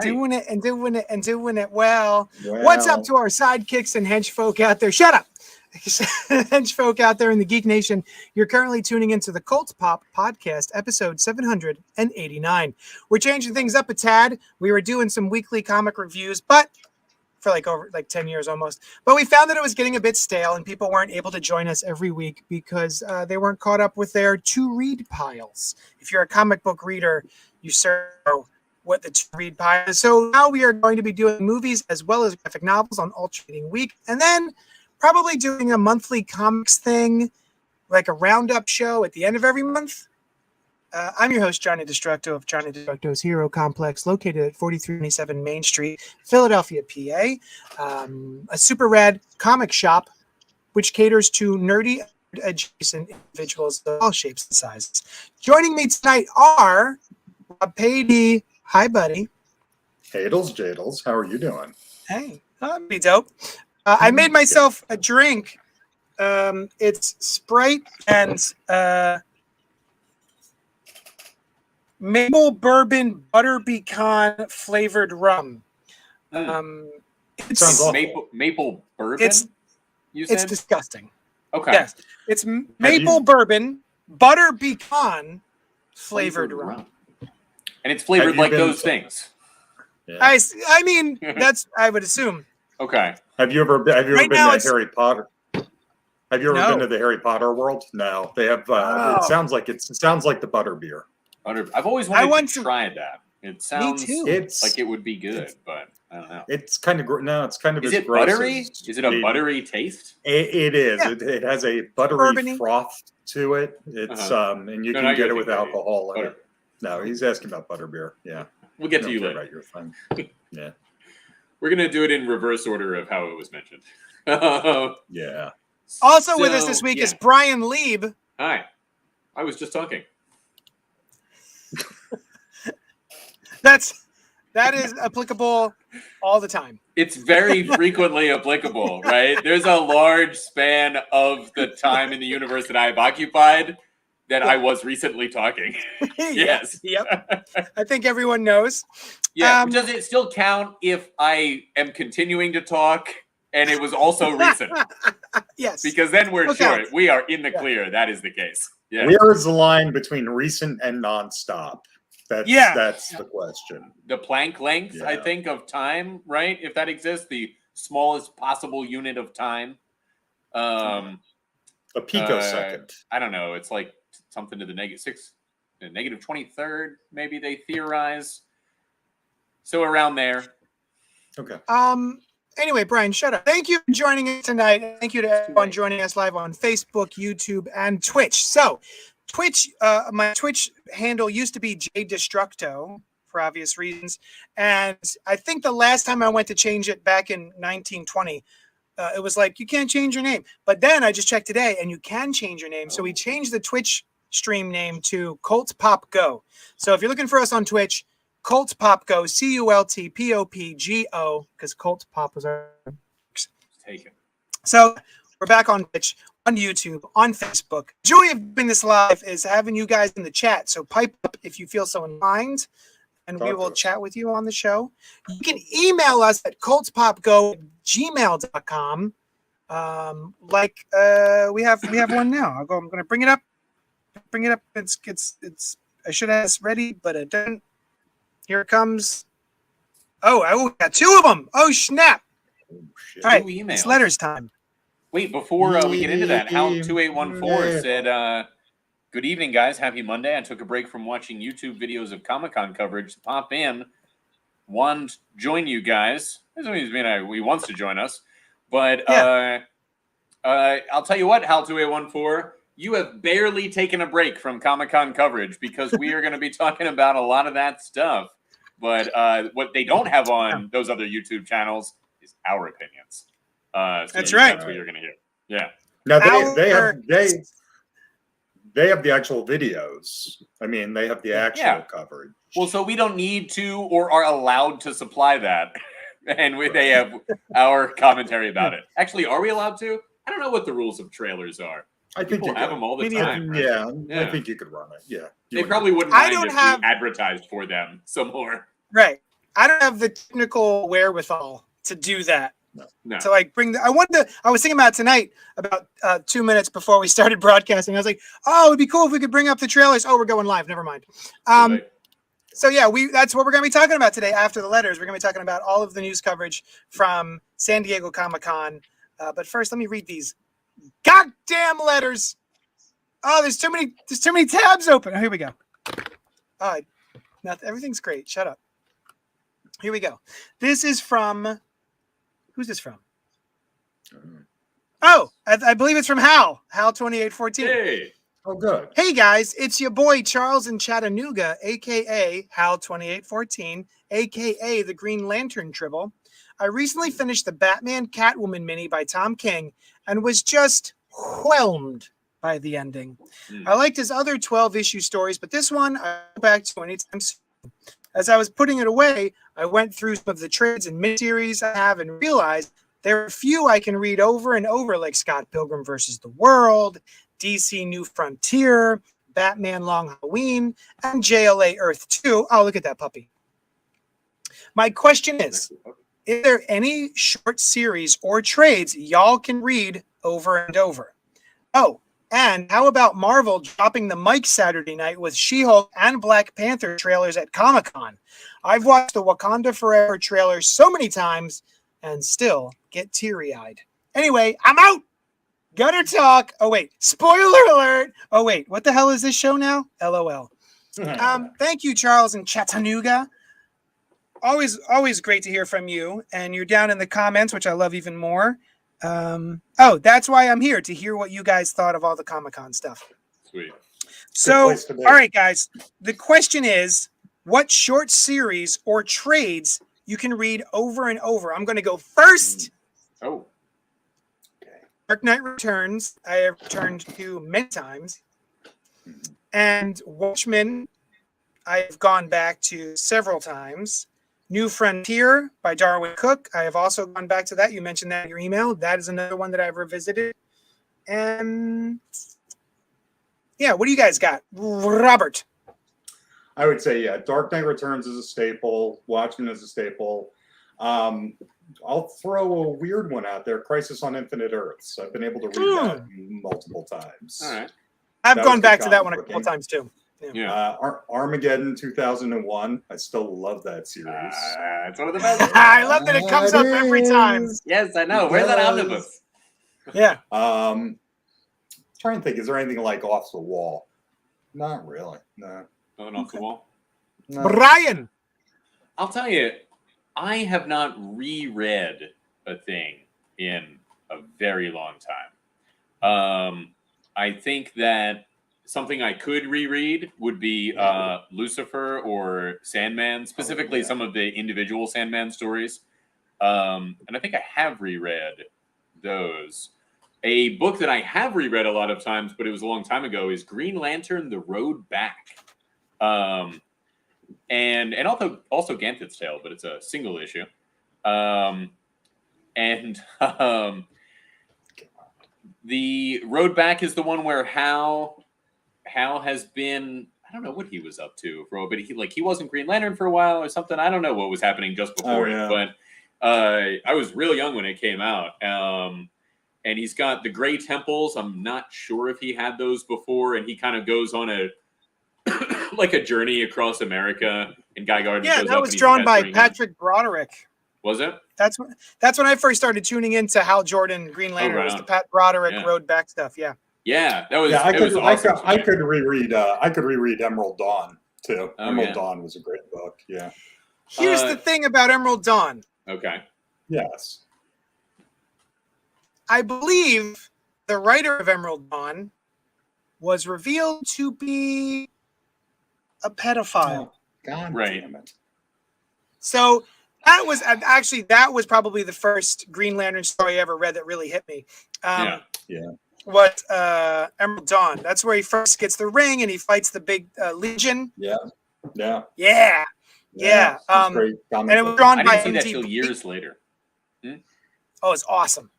doing it and doing it and doing it well. What's up to our sidekicks and hench folk out there? Shut up. Hench folk out there in the Geek Nation. You're currently tuning into the CultPop podcast, episode 789. We're changing things up a tad. We were doing some weekly comic reviews, but for over 10 years almost. But we found that it was getting a bit stale and people weren't able to join us every week because they weren't caught up with their to-read piles. If you're a comic book reader, you certainly know what the to-read pile is. So now we are going to be doing movies as well as graphic novels on alternating week. And then probably doing a monthly comics thing, like a roundup show at the end of every month. I'm your host, Johnny Destructo of Johnny Destructo's Hero Complex, located at 4327 Main Street, Philadelphia, PA. A super rad comic shop, which caters to nerdy adjacent individuals of all shapes and sizes. Joining me tonight are Rob Pady. Hi, buddy. Hadles, Jadles, how are you doing? Hey, that'd be dope. I made myself a drink. It's Sprite and maple bourbon butter pecan flavored rum. It's sounds awful. Maple bourbon? It's disgusting. Okay. Yes. It's maple bourbon butter pecan flavored rum. And it's flavored like those things. Yeah. I mean, that's I would assume. Okay. Have you ever been to Harry Potter? Have you ever been to the Harry Potter world? No, they have. It sounds like the butter beer. I've always wanted to try that. It sounds like it would be good, but I don't know. It's kind of It's kind of. Is it buttery? Is it a buttery taste? It is. Yeah. It has a buttery froth to it. It's and you can get it with alcohol in it. No, he's asking about butterbeer. Yeah, we'll get to you later. About your thing. Yeah. We're going to do it in reverse order of how it was mentioned. Yeah. Also with us this week is Brian Lieb. Hi. I was just talking. That is applicable all the time. It's very frequently applicable, right? There's a large span of the time in the universe that I've occupied that I was recently talking. Yes. Yep. I think everyone knows. Yeah. Does it still count if I am continuing to talk and it was also recent? Yes. Because then we're sure we are in the clear. That is the case. Yeah. Where is the line between recent and nonstop? That's the question. The Planck length, I think, of time, right? If that exists, the smallest possible unit of time. A picosecond. I don't know. It's like something to the negative 23rd, maybe they theorize. So around there. Okay. Anyway, Brian, shut up. Thank you for joining us tonight. Thank you to everyone joining us live on Facebook, YouTube, and Twitch. So, Twitch, my Twitch handle used to be jdestructo for obvious reasons, and I think the last time I went to change it back in 1920, it was like you can't change your name. But then I just checked today, and you can change your name. So we changed the Twitch stream name to CultPop Go. So if you're looking for us on Twitch, CultPop Go, CultPopGo, because CultPop was our taken. So we're back on Twitch, on YouTube, on Facebook. Joy of doing this live is having you guys in the chat. So pipe up if you feel so inclined, and we will chat with you on the show. You can email us at cultpopgo@gmail.com. We have one now. I'm going to bring it up. It's I should have this ready, but I didn't. Here it comes. Oh, we got two of them. Oh, snap. Oh, shit. All right, it's letters time. Wait, before we get into that, Hound2814 said, good evening, guys. Happy Monday. I took a break from watching YouTube videos of Comic-Con coverage to pop in. One, join you guys. This doesn't mean he wants to join us. But I'll tell you what, Hal2814, you have barely taken a break from Comic-Con coverage because we are going to be talking about a lot of that stuff. But what they don't have on those other YouTube channels is our opinions. So that's right. That's what you're going to hear. Yeah. Now they have the actual videos. I mean, they have the actual coverage. Well, so we don't need to or are allowed to supply that. And they have our commentary about it. Actually, are we allowed to? I don't know what the rules of trailers are. I think you have them all the time. Right? Yeah, I think you could run it. Yeah. They probably wouldn't mind if we advertised for them some more. Right. I don't have the technical wherewithal to do that. No. To like bring I was thinking about it tonight about 2 minutes before we started broadcasting. I was like, oh, it'd be cool if we could bring up the trailers. Oh, we're going live. Never mind. So yeah, that's what we're going to be talking about today after the letters. We're going to be talking about all of the news coverage from San Diego Comic-Con. But first, let me read these goddamn letters. Oh, there's too many tabs open. Oh, here we go. Oh, everything's great. Shut up. Here we go. This is from. Who's this from? Oh, I believe it's from Hal 2814. Hey. Oh, good. Hey, guys. It's your boy Charles in Chattanooga, a.k.a. Hal 2814, a.k.a. the Green Lantern Tribble. I recently finished the Batman Catwoman mini by Tom King and was just whelmed by the ending. I liked his other 12-issue stories, but this one I'll go back to anytime soon. As I was putting it away, I went through some of the trades and miniseries I have and realized there are a few I can read over and over, like Scott Pilgrim vs. the World, DC New Frontier, Batman Long Halloween, and JLA Earth 2. Oh, look at that puppy. My question is there any short series or trades y'all can read over and over? Oh, and how about Marvel dropping the mic Saturday night with She-Hulk and Black Panther trailers at Comic-Con? I've watched the Wakanda Forever trailer so many times and still get teary-eyed. Anyway, I'm out. Gutter talk. Oh, wait. Spoiler alert. Oh, wait. What the hell is this show now? LOL. Thank you, Charles in Chattanooga. Always great to hear from you. And you're down in the comments, which I love even more. Oh, that's why I'm here, to hear what you guys thought of all the Comic-Con stuff. Sweet. So, all right, guys. The question is, what short series or trades you can read over and over? I'm going to go first. Oh. Dark Knight Returns, I have returned to many times. And Watchmen, I've gone back to several times. New Frontier by Darwin Cook, I have also gone back to that. You mentioned that in your email. That is another one that I've revisited. And yeah, what do you guys got? Robert. I would say, yeah, Dark Knight Returns is a staple. Watchmen is a staple. I'll throw a weird one out there, Crisis on Infinite Earths. I've been able to read that multiple times. All right. I've gone back to that one a couple times too. Yeah. Armageddon 2001. I still love that series. It's one of the best. I love that it comes up every time. Yes, I know. Where's that omnibus? Yeah. Trying to think, is there anything like off the wall? Not really. No. Nothing off the wall? No. Brian. I'll tell you, I have not reread a thing in a very long time. I think that something I could reread would be Lucifer or Sandman, specifically some of the individual Sandman stories. And I think I have reread those. A book that I have reread a lot of times, but it was a long time ago, is Green Lantern: The Road Back. And also Ganthet's Tale, but it's a single issue. The Road Back is the one where Hal has been, I don't know what he was up to, but he wasn't Green Lantern for a while or something. I don't know what was happening just before it, but I was real young when it came out. And he's got the Gray Temples. I'm not sure if he had those before, and he kind of goes on a like a journey across America. And Guy Gardner. Yeah, that was drawn by Patrick Broderick. Was it? That's when I first started tuning into Hal Jordan Green Lantern. Was the Pat Broderick Road Back stuff? Yeah. Yeah, that was. Yeah, awesome I could reread. I could reread Emerald Dawn too. Emerald Dawn was a great book. Yeah. Here's the thing about Emerald Dawn. Okay. Yes. I believe the writer of Emerald Dawn was revealed to be a pedophile. Oh, God damn it. So that was probably the first Green Lantern story I ever read that really hit me. What Emerald Dawn? That's where he first gets the ring and he fights the big Legion. Yeah. And it was drawn by I didn't see that till years later. Oh, it's awesome.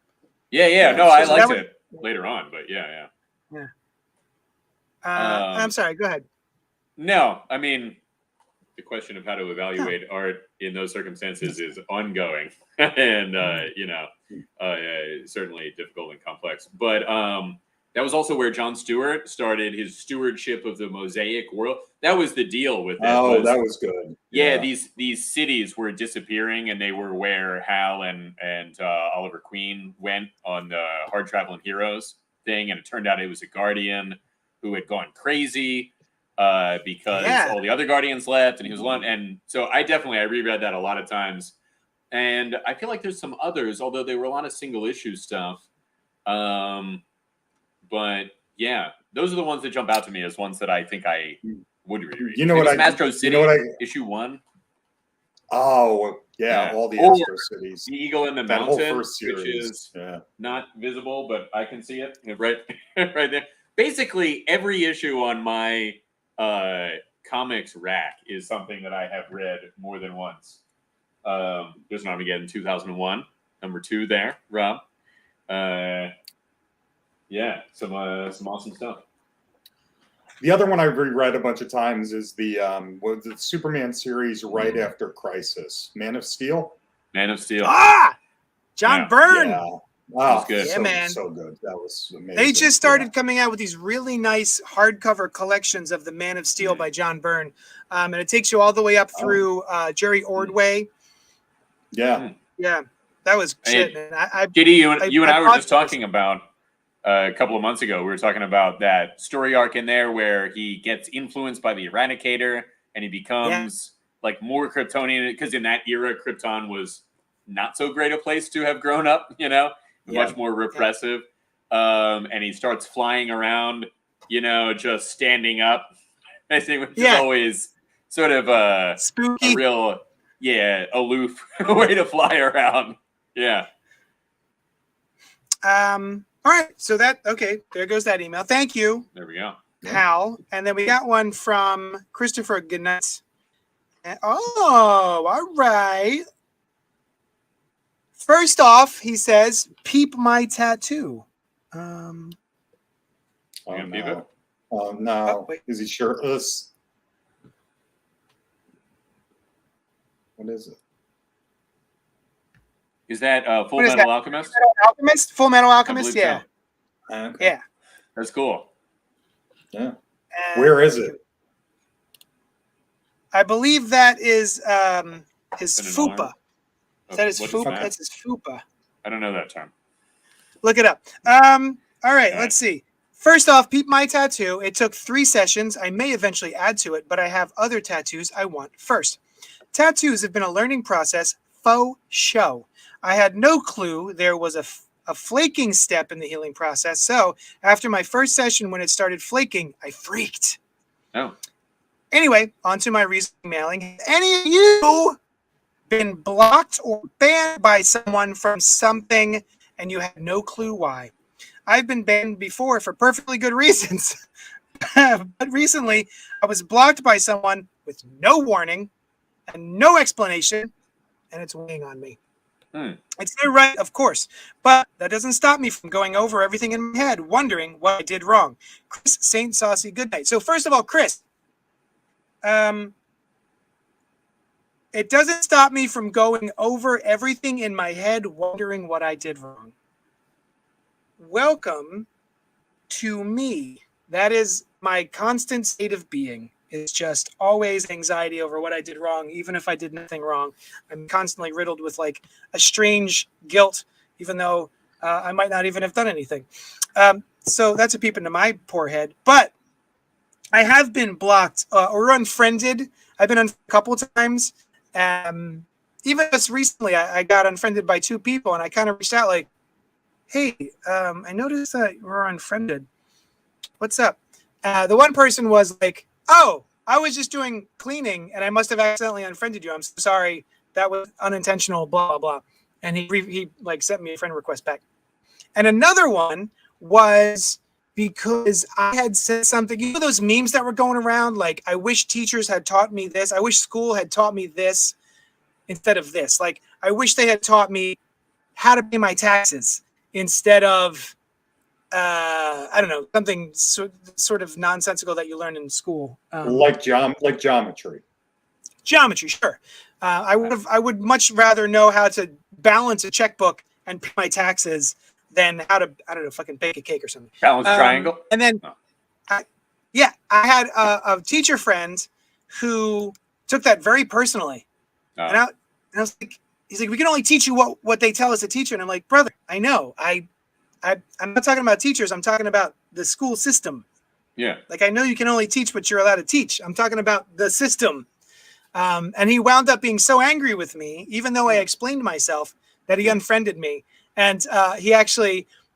Yeah. No, I liked it later on, but yeah. I'm sorry. Go ahead. No, I mean, the question of how to evaluate art in those circumstances is ongoing and certainly difficult and complex. But that was also where Jon Stewart started his stewardship of the mosaic world. That was the deal with it. That was good. Yeah, these cities were disappearing, and they were where Hal and Oliver Queen went on the Hard Traveling Heroes thing, and it turned out it was a Guardian who had gone crazy because all the other Guardians left, and he was alone. And so I reread that a lot of times, and I feel like there's some others, although they were a lot of single issue stuff. But yeah, those are the ones that jump out to me as ones that I think I would reread. You know what? Mastro City, issue 1. Oh yeah, all the Astro cities. The Eagle in the That Mountain, whole first series. Which is not visible, but I can see it right there. Basically, every issue on my comics rack is something that I have read more than once. There's an Armageddon 2001, number 2 there, Rob. Some awesome stuff. The other one I've reread a bunch of times is the Superman series right after Crisis, Man of Steel. Man of Steel. John Byrne. Yeah. That was good. Man. So good. That was amazing. They just started coming out with these really nice hardcover collections of the Man of Steel by John Byrne. And it takes you all the way up through Jerry Ordway. Yeah. Yeah. That was shit, man. JD, you and I were just talking about a couple of months ago. We were talking about that story arc in there where he gets influenced by the Eradicator and he becomes like more Kryptonian, because in that era, Krypton was not so great a place to have grown up, much more repressive. And he starts flying around, just standing up, which is always sort of a real, aloof way to fly around. Yeah. All right. So there goes that email. Thank you. There we go. Hal. And then we got one from Christopher Goodnight. All right. First off, he says, "Peep my tattoo." No. Is he shirtless? What is it? Is that Full Metal Alchemist? Full Metal Alchemist, yeah. So. Okay. Yeah. That's cool. Yeah. Where is it? I believe that is his fupa. That is fupa. That? That's his fupa. I don't know that term. Look it up. All right, let's see. First off, peep my tattoo. It took 3 sessions. I may eventually add to it, but I have other tattoos I want first. Tattoos have been a learning process, faux show. I had no clue there was a flaking step in the healing process. So after my first session, when it started flaking, I freaked. Oh. Anyway, on to my recent mailing. Have any of you been blocked or banned by someone from something and you had no clue why? I've been banned before for perfectly good reasons. But recently, I was blocked by someone with no warning and no explanation, and it's weighing on me. It's their right, of course, but that doesn't stop me from going over everything in my head, wondering what I did wrong. Chris St. Saucy, good night. So first of all, Chris, it doesn't stop me from going over everything in my head, wondering what I did wrong. Welcome to me. That is my constant state of being. It's just always anxiety over what I did wrong, even if I did nothing wrong. I'm constantly riddled with like a strange guilt, even though I might not even have done anything. So that's a peep into my poor head. But I have been blocked or unfriended. I've been unfriended a couple of times. Even just recently, I got unfriended by 2 people, and I kind of reached out like, "Hey, I noticed that you were unfriended. What's up?" The one person was like, "Oh, I was just doing cleaning and I must have accidentally unfriended you. I'm so sorry. That was unintentional, blah, blah, blah." And he like sent me a friend request back. And another one was because I had said something, you know, those memes that were going around, like, I wish teachers had taught me this. I wish school had taught me this instead of this. Like, I wish they had taught me how to pay my taxes instead of, I don't know, something sort of nonsensical that you learn in school. Like geometry. Geometry, sure. I would much rather know how to balance a checkbook and pay my taxes than how to, I don't know, fucking bake a cake or something. Balance triangle. And then, Oh. I had a teacher friend who took that very personally. Oh. And I was like, he's like, we can only teach you what they tell us to teach you. And I'm like, brother, I know. I'm not talking about teachers. I'm talking about the school system. Yeah. Like, I know you can only teach what you're allowed to teach. I'm talking about the system. And he wound up being so angry with me, even though I explained myself, that he unfriended me. And I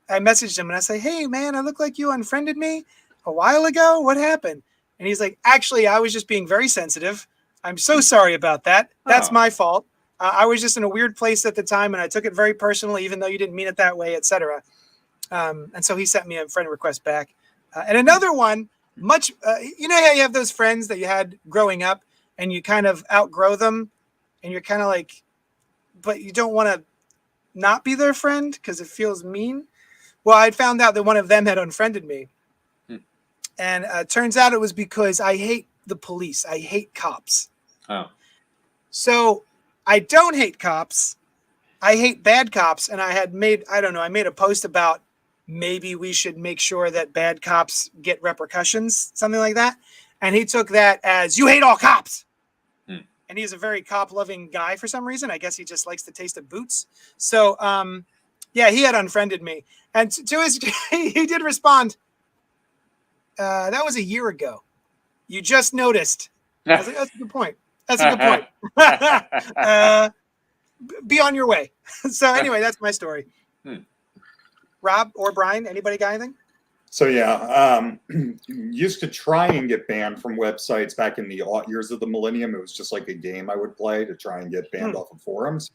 messaged him and I say, hey, man, I look like you unfriended me a while ago. What happened? And he's like, actually, I was just being very sensitive. I'm so sorry about that. That's my fault. I was just in a weird place at the time and I took it very personally, even though you didn't mean it that way, etc. And so he sent me a friend request back. And another one, you know how you have those friends that you had growing up and you kind of outgrow them and you're kind of like, but you don't want to not be their friend because it feels mean. Well, I found out that one of them had unfriended me. And it turns out it was because I hate the police. I hate cops. Oh. So I don't hate cops. I hate bad cops. And I made a post about maybe we should make sure that bad cops get repercussions, something like that. And he took that as, you hate all cops. And he's a very cop-loving guy for some reason. I guess he just likes the taste of boots. So, yeah, he had unfriended me. And to his, he did respond, that was a year ago. You just noticed. I was like, that's a good point. That's a good point. Be on your way. So anyway, that's my story. Rob or Brian, anybody got anything? So yeah, used to try and get banned from websites back in the years of the millennium. It was just like a game I would play to try and get banned off of forums.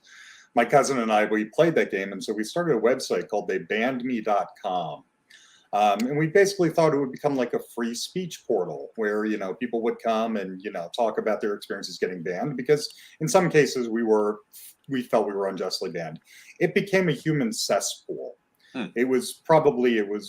My cousin and I, we played that game, and so we started a website called theybannedme.com. And we basically thought it would become like a free speech portal where, you know, people would come and, you know, talk about their experiences getting banned, because in some cases we felt we were unjustly banned. It became a human cesspool. It was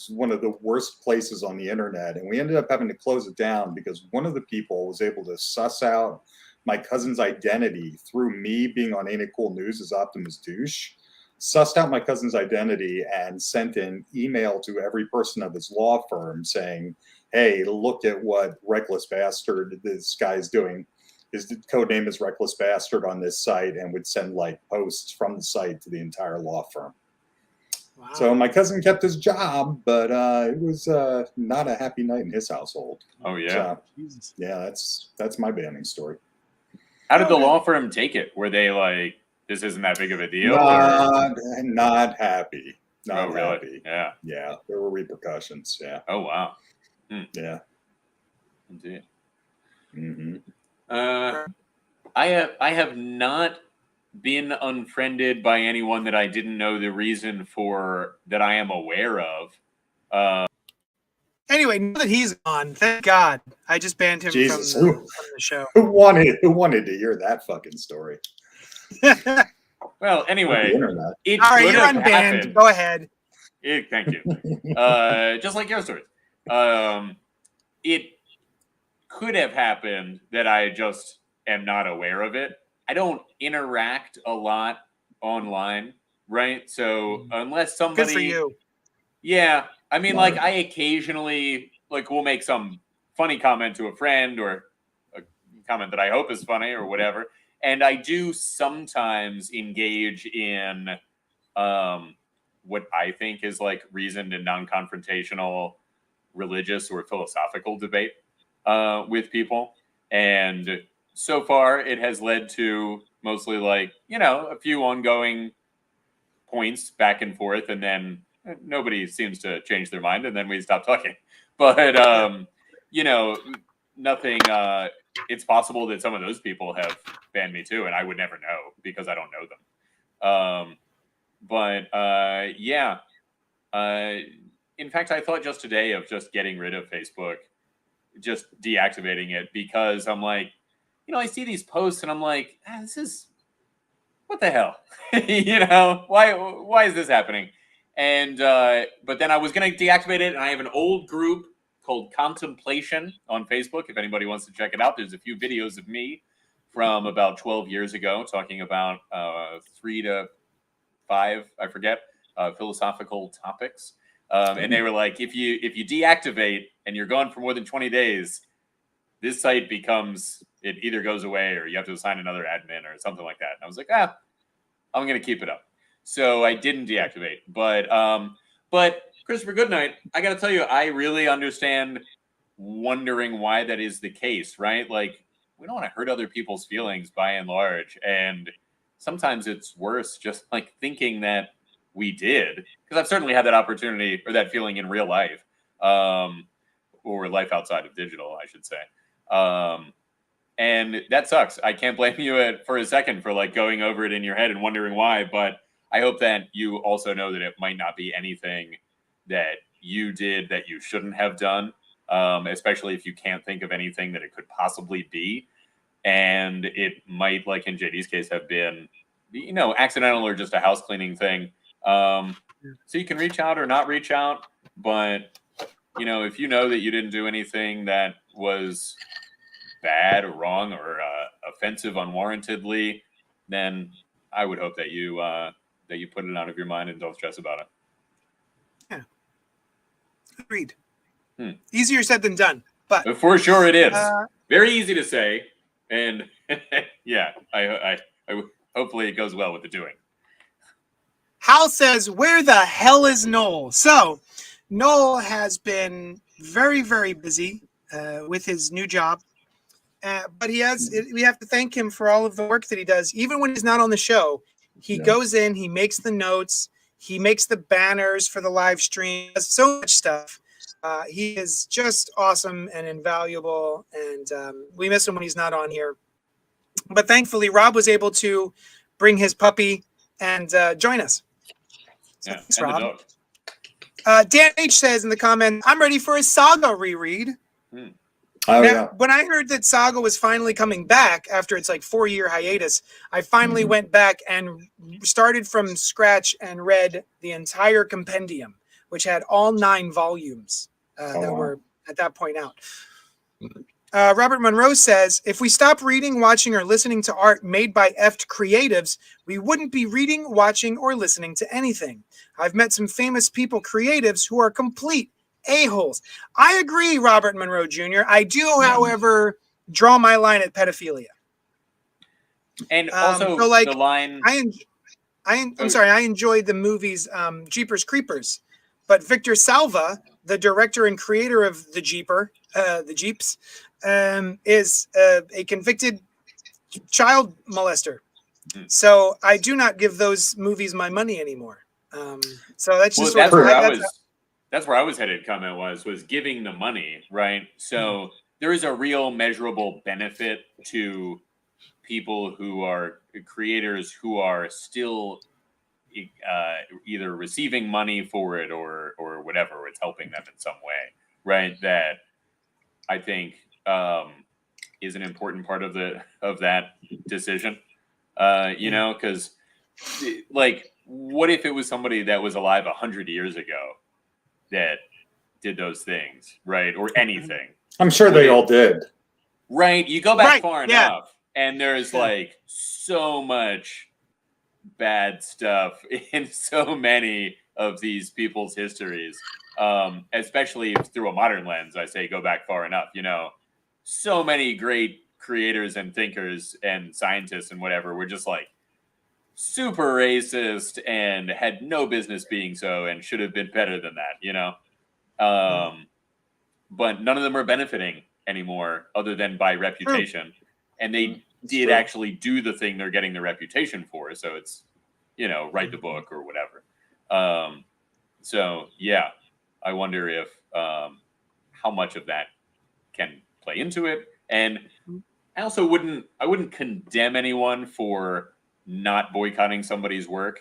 one of the worst places on the internet, and we ended up having to close it down because one of the people was able to suss out my cousin's identity through me being on Ain't It Cool News as Optimus Douche, sussed out my cousin's identity and sent an email to every person of his law firm saying, hey, look at what Reckless Bastard this guy's doing. His code name is Reckless Bastard on this site, and would send like posts from the site to the entire law firm. Wow. So my cousin kept his job, but it was not a happy night in his household. Oh yeah, so, yeah, that's my banning story. How did the law firm take it? Were they like, "This isn't that big of a deal"? Not happy. Not really? Happy. Yeah. Yeah, there were repercussions. Yeah. Oh wow. Yeah. Indeed. Mm-hmm. I have not been unfriended by anyone that I didn't know the reason for that I am aware of. Anyway, now that he's gone, thank God, I just banned him from the show. Who wanted to hear that fucking story? Well, anyway, all right, you're unbanned. Go ahead. Thank you. Just like your story, it could have happened that I just am not aware of it. I don't interact a lot online, right? So unless somebody, good for you. Yeah, I mean, like I occasionally will make some funny comment to a friend or a comment that I hope is funny or whatever, and I do sometimes engage in what I think is like reasoned and non-confrontational religious or philosophical debate with people, and so far it has led to mostly a few ongoing points back and forth, and then nobody seems to change their mind, and then we stop talking. But nothing. It's possible that some of those people have banned me too, and I would never know because I don't know them. In fact, I thought just today of just getting rid of Facebook, just deactivating it, because I'm like, I see these posts and I'm like, this is, what the hell? Why is this happening? And but then I was going to deactivate it, and I have an old group called Contemplation on Facebook. If anybody wants to check it out, there's a few videos of me from about 12 years ago, talking about 3 to 5, I forget, philosophical topics. And they were like, if you deactivate and you're gone for more than 20 days, this site it either goes away or you have to assign another admin or something like that. And I was like, I'm going to keep it up. So I didn't deactivate. But Christopher Goodnight, I got to tell you, I really understand wondering why that is the case, right? Like, we don't want to hurt other people's feelings by and large. And sometimes it's worse just like thinking that we did, because I've certainly had that opportunity or that feeling in real life, or life outside of digital, I should say. And that sucks. I can't blame you for a second for like going over it in your head and wondering why, but I hope that you also know that it might not be anything that you did that you shouldn't have done, especially if you can't think of anything that it could possibly be. And it might, like in JD's case, have been, accidental or just a house cleaning thing. So you can reach out or not reach out, but if you know that you didn't do anything that was bad or wrong or offensive unwarrantedly, then I would hope that you put it out of your mind and don't stress about it. Yeah, agreed. Easier said than done, but for sure it is. Very easy to say, and yeah, I hopefully it goes well with the doing. Hal says, where the hell is Noel? So Noel has been very, very busy with his new job. But we have to thank him for all of the work that he does. Even when he's not on the show, he goes in, he makes the notes, he makes the banners for the live stream, does so much stuff. He is just awesome and invaluable, and we miss him when he's not on here. But thankfully, Rob was able to bring his puppy and join us. So Yeah, thanks, and Rob. the dog. Dan H says in the comment, I'm ready for a Saga reread. Oh, Now, when I heard that Saga was finally coming back after its like 4-year hiatus, I finally went back and started from scratch and read the entire compendium, which had all 9 volumes that were at that point out. Robert Monroe says, if we stop reading, watching, or listening to art made by effed creatives, we wouldn't be reading, watching, or listening to anything. I've met some famous people, creatives, who are complete a-holes. I agree, Robert Monroe Jr. I do, however, draw my line at pedophilia. And also so like, the line... I'm sorry, I enjoyed the movies Jeepers Creepers, but Victor Salva, the director and creator of the Jeeps, is a convicted child molester. So I do not give those movies my money anymore. So that's just that's where I was headed. Comment was giving the money, right? So there is a real measurable benefit to people who are creators who are still either receiving money for it or whatever, or it's helping them in some way, right? That I think is an important part of that decision. Because like, what if it was somebody that was alive 100 years ago that did those things, right? Or anything. I'm sure they all did. Right. You go back far enough, and there's like so much bad stuff in so many of these people's histories, especially through a modern lens. I say go back far enough. So many great creators and thinkers and scientists and whatever were just like super racist and had no business being so and should have been better than that, but none of them are benefiting anymore other than by reputation. And they did actually do the thing they're getting the reputation for. So it's, write the book or whatever. So yeah, I wonder if how much of that can play into it. And I also wouldn't condemn anyone for not boycotting somebody's work,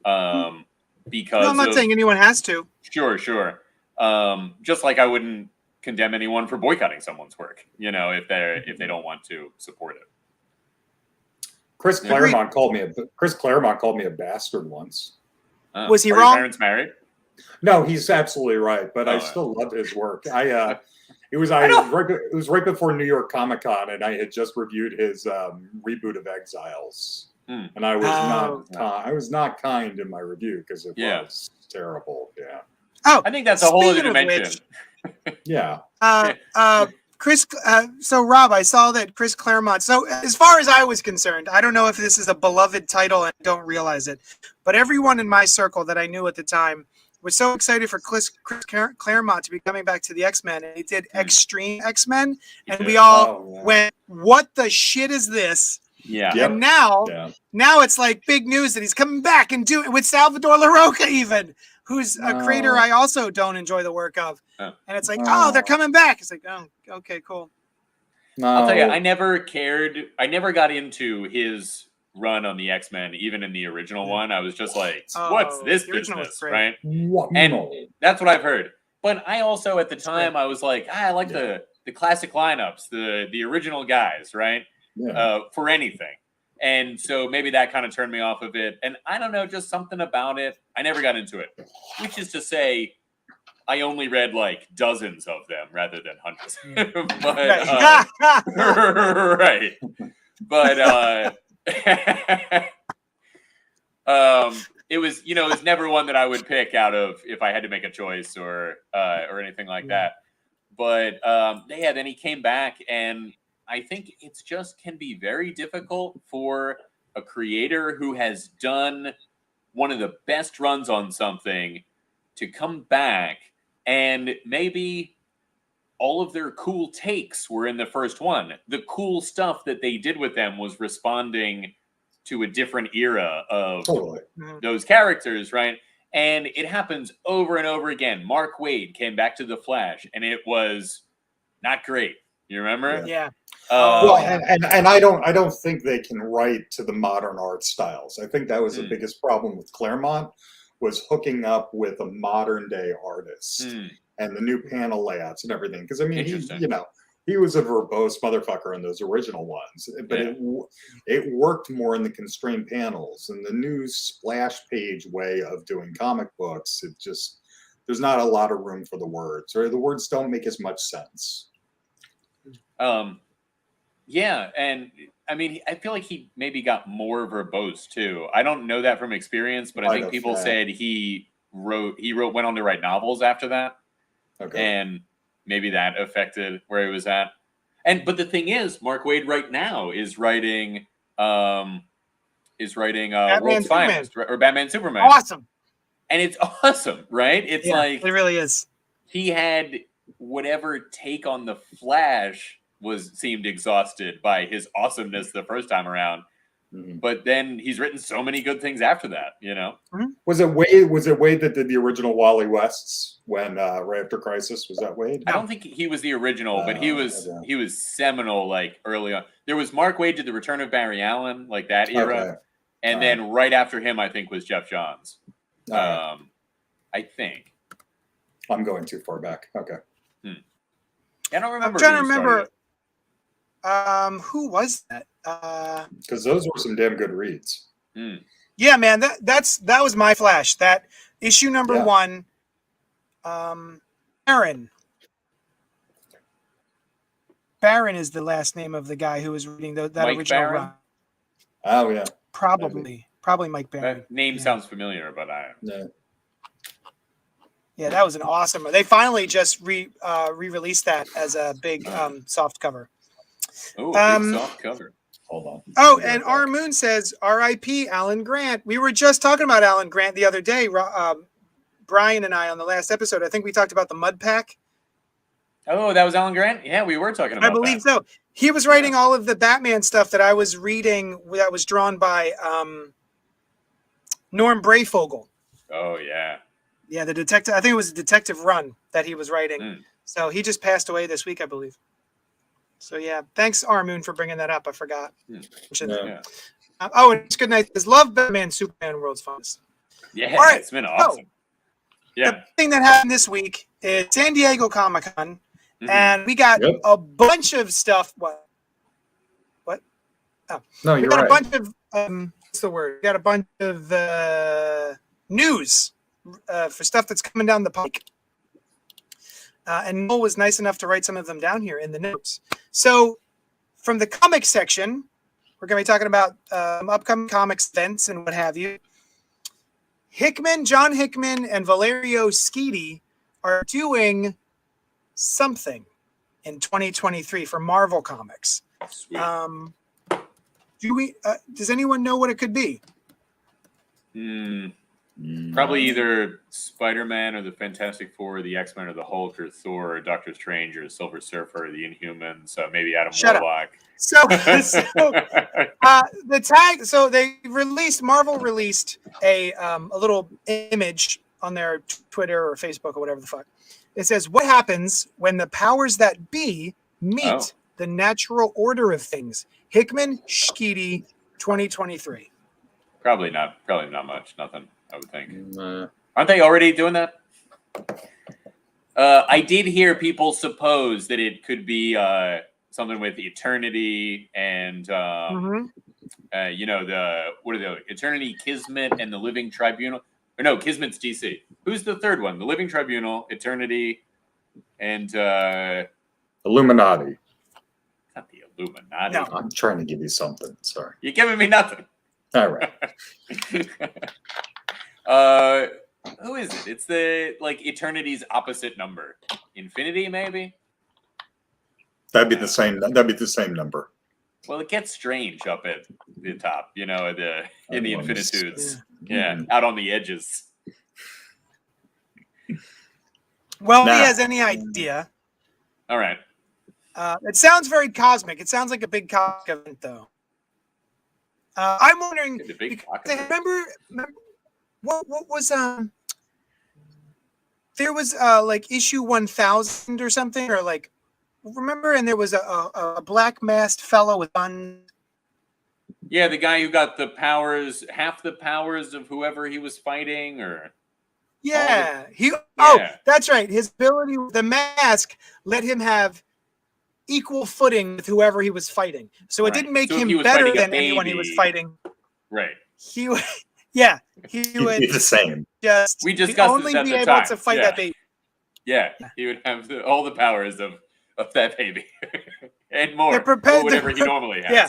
because I'm not saying anyone has to. Sure. Just like I wouldn't condemn anyone for boycotting someone's work, if they don't want to support it. Chris Claremont called me a bastard once. Was he Are wrong? Your parents married? No, he's absolutely right, but I still love his work. It was right before New York Comic Con, and I had just reviewed his reboot of Exiles, and I was not kind in my review because it was terrible. Yeah. Oh, I think that's a whole other dimension. Yeah. Chris, so Rob, I saw that Chris Claremont. So as far as I was concerned, I don't know if this is a beloved title and I don't realize it, but everyone in my circle that I knew at the time was so excited for Chris Claremont to be coming back to the X-Men, and he did Extreme X-Men, and we all went, "What the shit is this?" Yeah. And now it's like big news that he's coming back and doing it with Salvador LaRocca, even, who's a creator I also don't enjoy the work of. And it's like, oh, they're coming back. It's like, oh, okay, cool. I'll tell you, I never got into his run on the X-Men, even in the original one. I was just like, what's this business, right? And that's what I've heard. But I also, at the time, I was like, I like the classic lineups, the original guys, right? For anything. And so maybe that kind of turned me off of it. And I don't know, just something about it. I never got into it, which is to say, I only read like dozens of them rather than hundreds. Right. But it was, it was never one that I would pick out of if I had to make a choice or anything like that. But then he came back, and I think it's just can be very difficult for a creator who has done one of the best runs on something to come back, and maybe all of their cool takes were in the first one. The cool stuff that they did with them was responding to a different era of those characters, right? And it happens over and over again. Mark Waid came back to The Flash, and it was not great. You remember? Yeah. And I don't think they can write to the modern art styles. I think that was the biggest problem with Claremont, was hooking up with a modern day artist and the new panel layouts and everything. Because I mean, he was a verbose motherfucker in those original ones, but it worked more in the constrained panels and the new splash page way of doing comic books. It just, there's not a lot of room for the words, or the words don't make as much sense. Yeah, and I mean, I feel like he maybe got more verbose too. I don't know that from experience, but I think people said he went on to write novels after that. Okay. And maybe that affected where he was at. But the thing is, Mark Waid right now is writing World's Finest, or Batman Superman. Awesome. And it's awesome, right? It's like, it really is. He had whatever take on the Flash seemed exhausted by his awesomeness the first time around. But then he's written so many good things after that, Was it Waid that did the original Wally Wests when right after Crisis? Was that Waid? I don't think he was the original, but he was seminal like early on. There was Mark Waid did the Return of Barry Allen, like that era. And then right after him, I think, was Jeff Johns. I think. I'm going too far back. Okay. I don't remember. I'm trying to remember. Who was that? Because those were some damn good reads. Yeah, man, that was my Flash. That issue number 1. Barron is the last name of the guy who was reading that Mike original Barron? run. Oh yeah, probably Mike Barron. That name sounds familiar, but yeah, that was an awesome. They finally just re-released that as a big soft cover. Oh, big soft cover. Hold on. Oh, and R. Moon says, R.I.P. Alan Grant. We were just talking about Alan Grant the other day, Brian and I, on the last episode. I think we talked about the Mud Pack. Oh, that was Alan Grant? Yeah, we were talking about I believe so. He was writing all of the Batman stuff that I was reading that was drawn by Norm Brayfogle. Oh, yeah. Yeah, the detective. I think it was a detective run that he was writing. So he just passed away this week, I believe. So yeah, thanks R Moon for bringing that up. I forgot. Oh, and it's good night. Says love Batman, Superman, World's Finest. Yeah, right. It's been awesome. The thing that happened this week is San Diego Comic-Con, and we got a bunch of stuff. What? Oh, no, you're right. We got a bunch of what's the word? We got a bunch of news for stuff that's coming down the pike. And Noel was nice enough to write some of them down here in the notes. So from the comic section, we're going to be talking about upcoming comics events and what have you. John Hickman, and Valerio Schiti are doing something in 2023 for Marvel Comics. Sweet. Does anyone know what it could be? Probably either Spider-Man or the Fantastic Four, or the X-Men or the Hulk or Thor or Doctor Strange or Silver Surfer or the Inhumans. So maybe Adam Warlock. Marvel released a little image on their Twitter or Facebook or whatever the fuck. It says, "What happens when the powers that be meet the natural order of things?" Hickman, Schiti, 2023. Probably not much. Nothing, I would think. Aren't they already doing that? I did hear people suppose that it could be something with Eternity and what are the Eternity, Kismet, and the Living Tribunal? Or no, Kismet's DC. Who's the third one? The Living Tribunal, Eternity, and Illuminati. Not the Illuminati. No. I'm trying to give you something. Sorry. You're giving me nothing. All right. Who is it? It's the Eternity's opposite number. Infinity, maybe? That'd be the same number. Well, it gets strange up at the top, in the infinitudes. Yeah, Mm-hmm. out on the edges. Well, if he has any idea. All right. It sounds very cosmic. It sounds like a big cosmic event, though. I'm wondering. Remember what was there was issue 1000 or something, or remember, and there was a black masked fellow with guns. Yeah, the guy who got the powers, half the powers of whoever he was fighting, or that's right. His ability, the mask, let him have equal footing with whoever he was fighting. So it didn't make him better than anyone he was fighting. Right. He would be the same. We discussed only this at be the able time. to fight that baby. Yeah, he would have all the powers of that baby and more, or whatever he normally has. Yeah.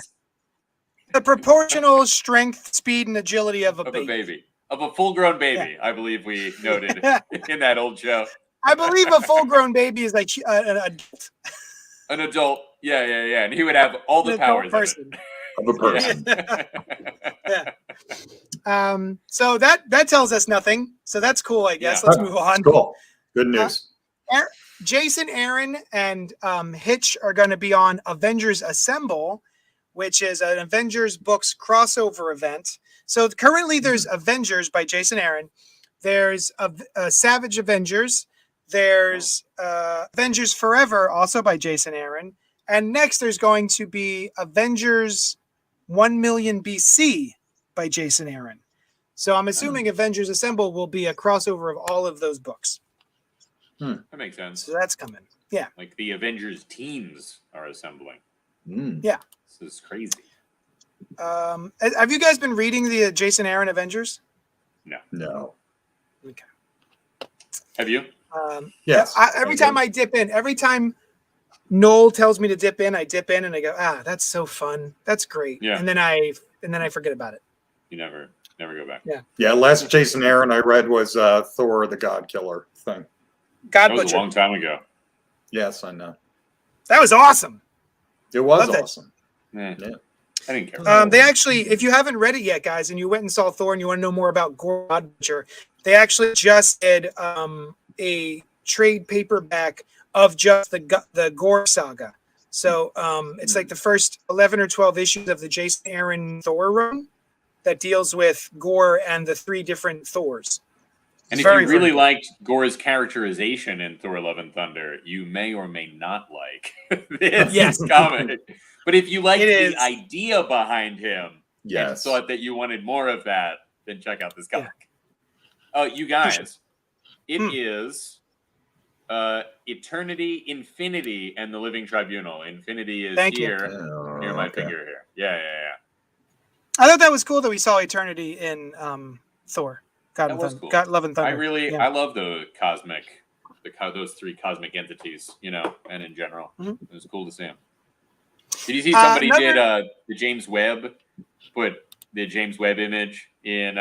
The proportional strength, speed, and agility of a baby. Of a full-grown baby, I believe we noted in that old show. I believe a full-grown baby is like an adult. An adult, yeah, and he would have all the powers of a person. Yeah. So that tells us nothing. So that's cool, I guess. Let's move on. Cool. Good news. Jason Aaron and Hitch are going to be on Avengers Assemble, which is an Avengers books crossover event. So currently there's Avengers by Jason Aaron. There's Savage Avengers. There's Avengers Forever, also by Jason Aaron. And next there's going to be Avengers 1 million BC by Jason Aaron. So I'm assuming Avengers Assemble will be a crossover of all of those books. That makes sense. So that's coming. Yeah. Like the Avengers teams are assembling. Yeah. This is crazy. Have you guys been reading the Jason Aaron Avengers? No. Okay. Have you? Yes. Every time I dip in, every time Noel tells me to dip in, I dip in and I go, that's so fun. That's great. Yeah. And then I forget about it. You never go back. Yeah. Yeah. Last Jason Aaron I read was Thor the God Killer thing. That was a long time ago. Yes, I know. That was awesome. It was awesome. Yeah. I didn't care. They actually, if you haven't read it yet, guys, and you went and saw Thor and you want to know more about Gore Butcher, they actually just did a trade paperback of just the Gore saga. So it's like the first 11 or 12 issues of the Jason Aaron Thor run that deals with Gore and the 3 different Thors. And if you really liked Gore's characterization in Thor: Love and Thunder, you may or may not like this comic. But if you like the idea behind him and thought that you wanted more of that, then check out this comic. You guys, it is Eternity, Infinity, and the Living Tribunal. Infinity is here. Near my finger here. Yeah. I thought that was cool that we saw Eternity in Thor. God, Love and Thunder. I love the cosmic those three cosmic entities, you know, and in general. Mhm. It was cool to see him. Did you see somebody did another- the James Webb, put the James Webb image in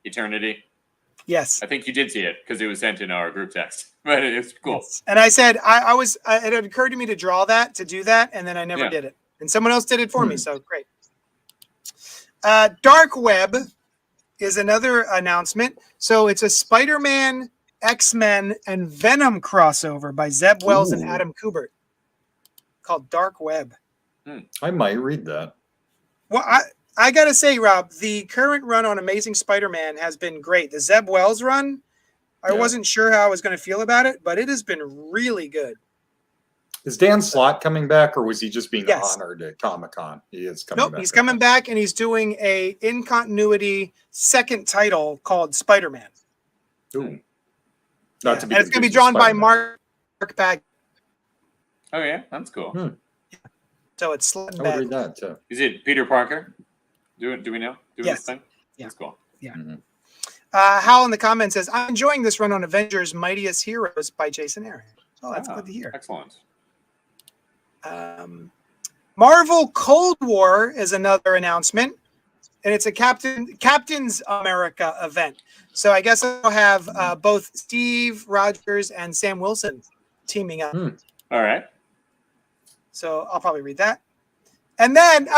Eternity? Yes. I think you did see it because it was sent in our group text, but it's cool. Yes. And I said it had occurred to me to do that, and then I never did it. And someone else did it for me, so great. Dark Web is another announcement. So it's a Spider-Man, X-Men, and Venom crossover by Zeb Wells and Adam Kubert called Dark Web. I might read that. Well, I gotta say, Rob, the current run on Amazing Spider-Man has been great. The Zeb Wells run, I wasn't sure how I was going to feel about it, but it has been really good. Is Dan Slott coming back, or was he just being honored at Comic-Con? He is coming back. He's coming back, and he's doing a in-continuity second title called Spider-Man. Ooh. And it's going to be drawn by Mark Bag. Oh, yeah? That's cool. So it's slotting I back. would read that, too. Is it Peter Parker? Do we know? Doing this thing? Yeah. That's cool. Yeah. Hal in the comments says, I'm enjoying this run on Avengers Mightiest Heroes by Jason Aaron. Oh, that's good to hear. Excellent. Marvel Cold War is another announcement, and it's a Captain's America event. So I guess I'll have both Steve Rogers and Sam Wilson teaming up. All right. So I'll probably read that. And then,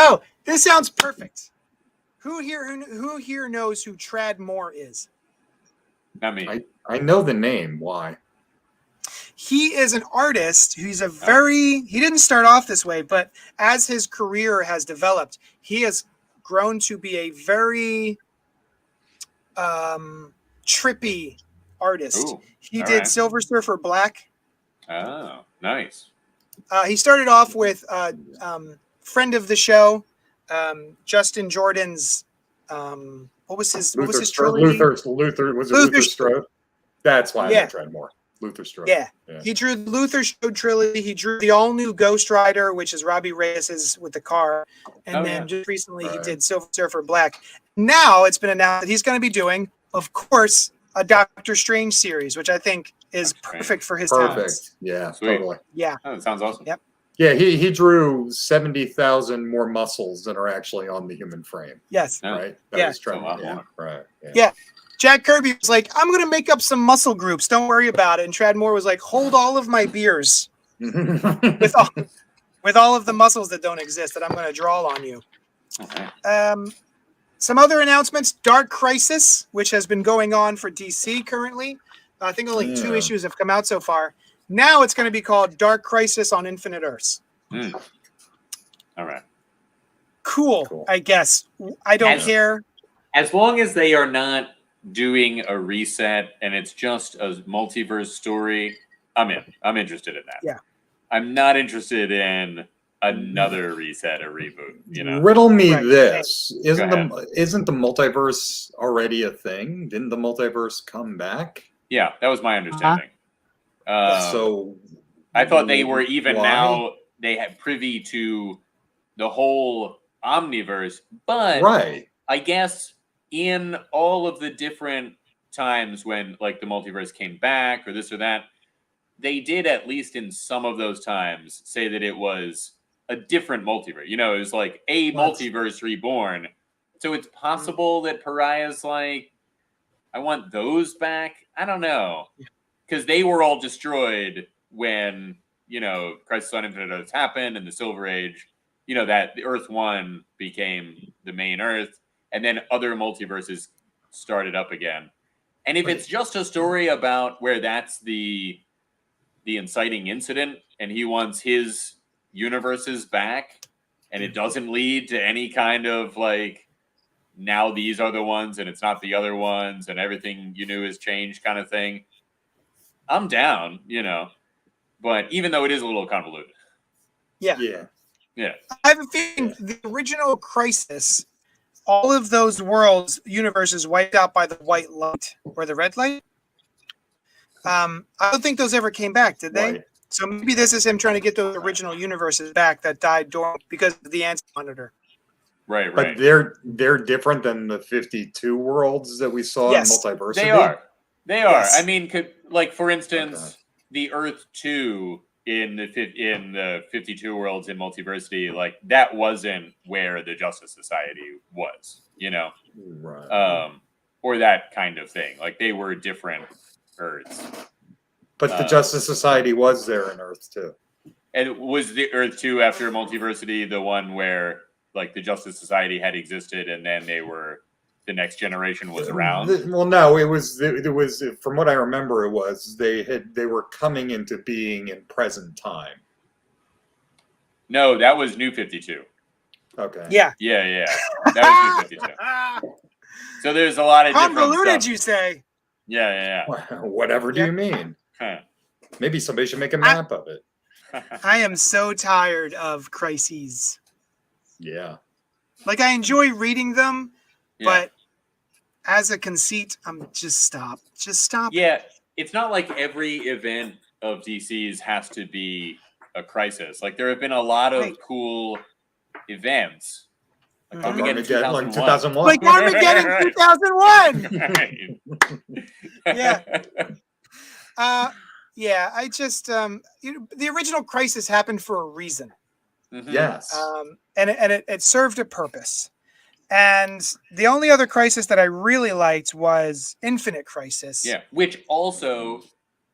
this sounds perfect. Who here knows who Trad Moore is? Not me. I know the name. Why? He is an artist. He's he didn't start off this way, but as his career has developed, he has grown to be a very trippy artist. Ooh, he did Silver Surfer Black. Oh, nice. He started off with friend of the show, Justin Jordan's. What was his trilogy? Luther Strode? That's why I know Trad Moore. Luther Strode. Yeah. He drew the Luther Strode trilogy. He drew the all-new Ghost Rider, which is Robbie Reyes's with the car. And then just recently he did Silver Surfer Black. Now it's been announced that he's going to be doing, of course, a Doctor Strange series, which I think is perfect for his talents. Yeah, Sweet. totally. Yeah. Oh, that sounds awesome. Yep. Yeah, he drew 70,000 more muscles than are actually on the human frame. Yes. Right? Yeah. Was Trad Moore. Right. Yeah. Jack Kirby was like, I'm going to make up some muscle groups. Don't worry about it. And Trad Moore was like, hold all of my beers with all of the muscles that don't exist that I'm going to draw on you. Okay. Some other announcements. Dark Crisis, which has been going on for DC currently. I think only 2 issues have come out so far. Now it's going to be called Dark Crisis on Infinite Earths. All right. Cool, I guess. I don't care. As long as they are not doing a reset and it's just a multiverse story, I'm in. I'm interested in that. Yeah. I'm not interested in another reset or reboot. You know. Riddle me this: isn't the multiverse already a thing? Didn't the multiverse come back? Yeah, that was my understanding. So I thought they were even now. They had privy to the whole omniverse, but I guess in all of the different times when like the multiverse came back or this or that, they did at least in some of those times say that it was a different multiverse. You know, it was like a multiverse reborn. So it's possible that Pariah's like, I want those back. I don't know. Because they were all destroyed when, you know, Crisis on Infinite Earths happened and the Silver Age, you know, that the Earth 1 became the main Earth. And then other multiverses started up again. And if it's just a story about where that's the inciting incident and he wants his universes back and it doesn't lead to any kind of like, now these are the ones and it's not the other ones and everything you knew has changed kind of thing, I'm down, you know. But even though it is a little convoluted. Yeah. I have a feeling the original Crisis, all of those worlds, universes wiped out by the white light or the red light. I don't think those ever came back, did they? Right. So maybe this is him trying to get those original universes back that died dormant because of the anti-monitor. Right. But they're different than the 52 worlds that we saw in Multiversity. They are. They are. Yes. I mean, like for instance, Okay. the Earth 2 in the 52 worlds in Multiversity, like that wasn't where the Justice Society was, you know, Right. or that kind of thing. Like they were different Earths. But the Justice Society was there in Earth too. And was the Earth 2 after Multiversity the one where like the Justice Society had existed and then the next generation was around? Well, no, it was from what I remember, it was they were coming into being in present time. No, that was New 52. Okay. Yeah. Yeah. That was New 52. So there's a lot of different Convoluted, stuff. you say? Yeah. Whatever do you mean? Huh. Maybe somebody should make a map of it. I am so tired of crises. Yeah. Like I enjoy reading them, Yeah. but as a conceit, I'm just stop. Yeah, it's not like every event of DC's has to be a crisis. Like there have been a lot of cool events. Like Armageddon 2001. Like Armageddon 2001. Yeah. Yeah, I just the original Crisis happened for a reason. Mm-hmm. Yes. And it served a purpose. And the only other Crisis that I really liked was Infinite Crisis. Yeah, which also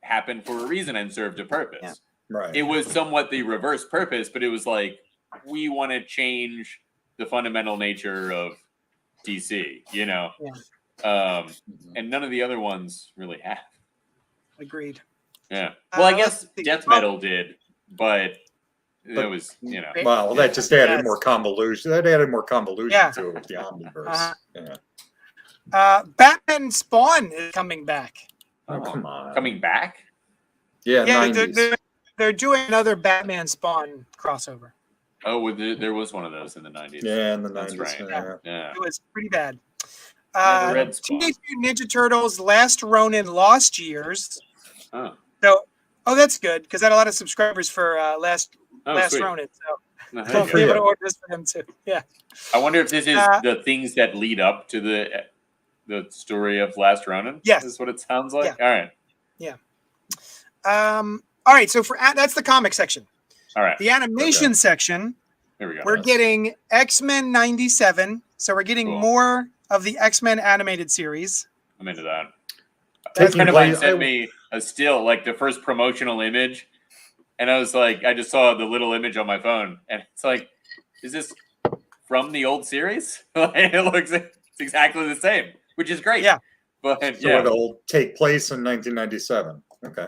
happened for a reason and served a purpose. Yeah. Right. It was somewhat the reverse purpose, but it was like we want to change the fundamental nature of DC, you know. Yeah. And none of the other ones really have. Agreed. Yeah. Well, I guess let's see. Death Metal did, but it was, you know. Well, that just added more convolution. That added more convolution Yeah. to it with the Omniverse. Batman Spawn is coming back. Oh, come on. Coming back? Yeah, Yeah, 90s. they're doing another Batman Spawn crossover. Oh, well, there was one of those in the 90s. Yeah, in the 90s. That's right. Yeah. It was pretty bad. Never read Spawn. Teenage Mutant Ninja Turtles Last Ronin Lost Years. Oh. So, that's good because I had a lot of subscribers for Last Sweet. Ronin. So No, there I'll you be go. able to order this for them too. Yeah. I wonder if this is the things that lead up to the story of Last Ronin. Yes. Is what it sounds like. All right. Yeah. All right. So that's the comic section. All right. The animation section. Here we go. We're getting X-Men 97. So we're getting more of the X-Men animated series. I'm into that. That's A friend of mine sent me a still, like the first promotional image, and I was like, I just saw the little image on my phone, and it's like, is this from the old series? It's exactly the same, which is great. Yeah. But So it'll take place in 1997. Okay.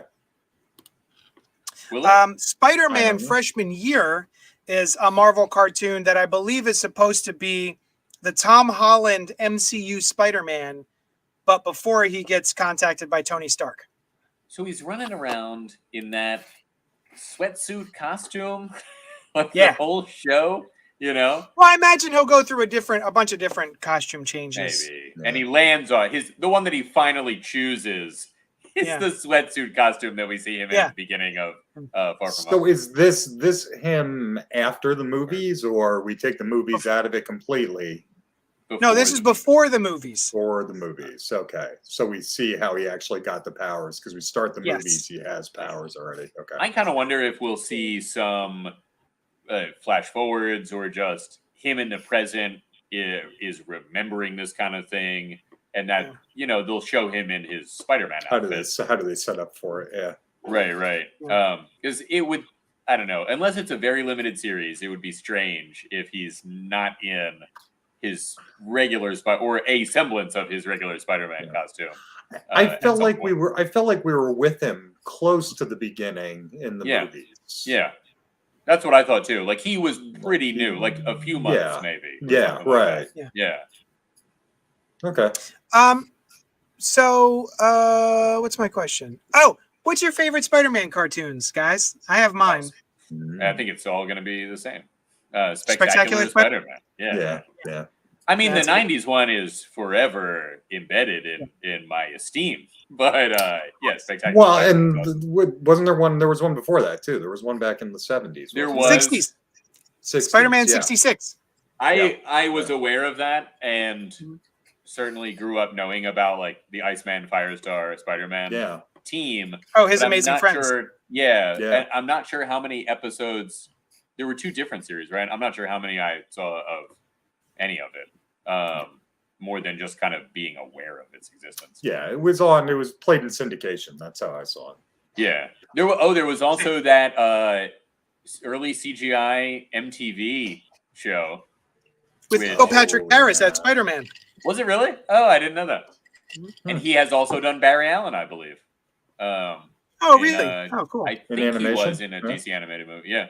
Will it? Spider-Man Freshman Year is a Marvel cartoon that I believe is supposed to be the Tom Holland MCU Spider-Man, but before he gets contacted by Tony Stark. So he's running around in that sweatsuit costume, like the whole show, you know? Well, I imagine he'll go through a bunch of different costume changes. Maybe. Yeah. And he lands on the one that he finally chooses is the sweatsuit costume that we see him in the beginning of Far From Home. So is this him after the movies, or we take the movies out of it completely? No, this is before the movies. Before the movies. Okay. So we see how he actually got the powers, because we start the movies, he has powers already. Okay. I kind of wonder if we'll see some flash forwards or just him in the present is remembering this kind of thing. And that, you know, they'll show him in his Spider-Man outfit. How do they set up for it? Yeah. Right. Because it would, I don't know, unless it's a very limited series, it would be strange if he's not in his regular or a semblance of his regular Spider-Man costume. I felt like we were with him close to the beginning in the movies. Yeah. That's what I thought too. Like he was pretty new, like a few months maybe. Yeah, right. Yeah. Okay. So what's my question? Oh, what's your favorite Spider-Man cartoons, guys? I have mine. I think it's all going to be the same. Spectacular Spider-Man. Yeah. I mean, the 90s one is forever embedded in my esteem. But Spectacular. Well, and wasn't there one? There was one before that too. There was one back in the 70s. There was 60s. Spider-Man 66. I was aware of that, and certainly grew up knowing about like the Iceman, Firestar, Spider-Man team. Oh, his but Amazing I'm not Friends. Sure, and I'm not sure how many episodes. There were 2 different series, right? I'm not sure how many I saw of any of it. More than just kind of being aware of its existence. Yeah, it was on. It was played in syndication. That's how I saw it. Yeah. There was also that early CGI MTV show with Patrick Harris at Spider-Man. Was it really? Oh, I didn't know that. And he has also done Barry Allen, I believe. Really? Cool. I think he was in a DC animated movie. Yeah.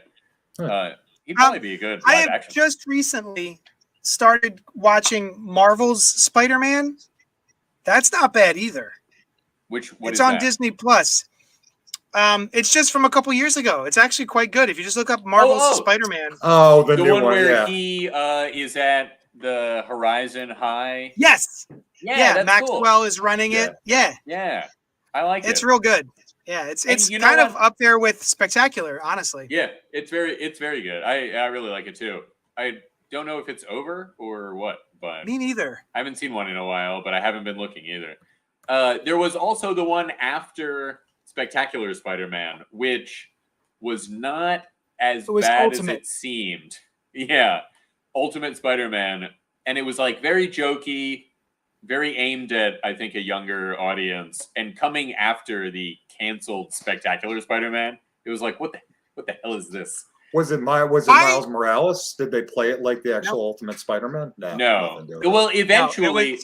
He'd probably be a good live action. I just recently started watching Marvel's Spider-Man. That's not bad either. It's on Disney Plus. It's just from a couple years ago. It's actually quite good. If you just look up Marvel's Spider-Man. Oh, the new one where he is at the Horizon High. Yes. Yeah, that's Maxwell cool. is running it. Yeah. I like it. It's real good. Yeah, it's kind of up there with Spectacular, honestly. Yeah, it's very good. I really like it too. I don't know if it's over or what, but me neither. I haven't seen one in a while, but I haven't been looking either. There was also the one after Spectacular Spider-Man, which was not as bad as it seemed. Yeah, Ultimate Spider-Man, and it was like very jokey, very aimed at I think a younger audience, and coming after the canceled Spectacular Spider-Man, it was like what the hell is this? Was it Miles Morales? Did they play it like the actual Ultimate Spider-Man? No. Well, eventually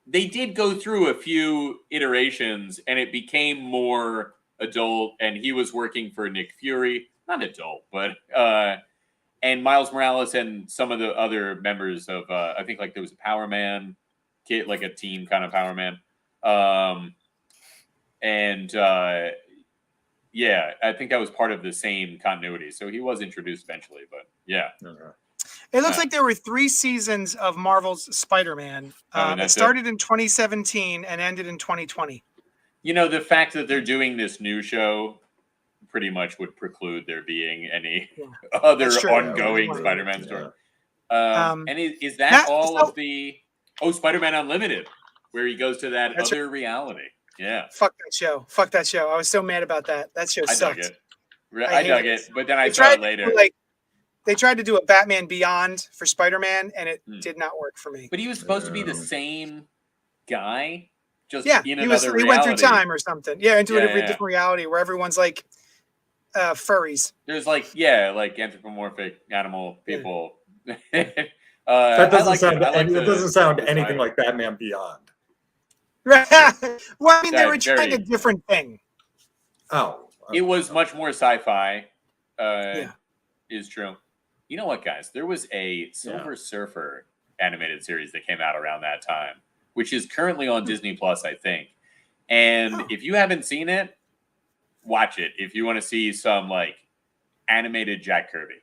they did go through a few iterations, and it became more adult. And he was working for Nick Fury, not adult, but and Miles Morales and some of the other members of I think like there was a Power Man kit, like a team kind of Power Man, yeah, I think that was part of the same continuity. So he was introduced eventually, but yeah. It looks like there were 3 seasons of Marvel's Spider-Man. It started in 2017 and ended in 2020. You know, the fact that they're doing this new show pretty much would preclude there being any other ongoing Spider-Man story. And is that all of the Spider-Man Unlimited, where he goes to that other reality? Yeah. Fuck that show. I was so mad about that. That show sucked. I dug it, but then I saw it later. They tried to do a Batman Beyond for Spider-Man, and it did not work for me. But he was supposed to be the same guy, just in another reality. He went through time or something. Yeah, into a different reality where everyone's like furries. There's like anthropomorphic animal people. That doesn't sound anything like Batman Beyond. Right. Well, I mean, they were trying a different thing. It was much more sci-fi. Is true. You know what, guys? There was a Silver Surfer animated series that came out around that time, which is currently on Disney Plus, I think. And if you haven't seen it, watch it. If you want to see some like animated Jack Kirby.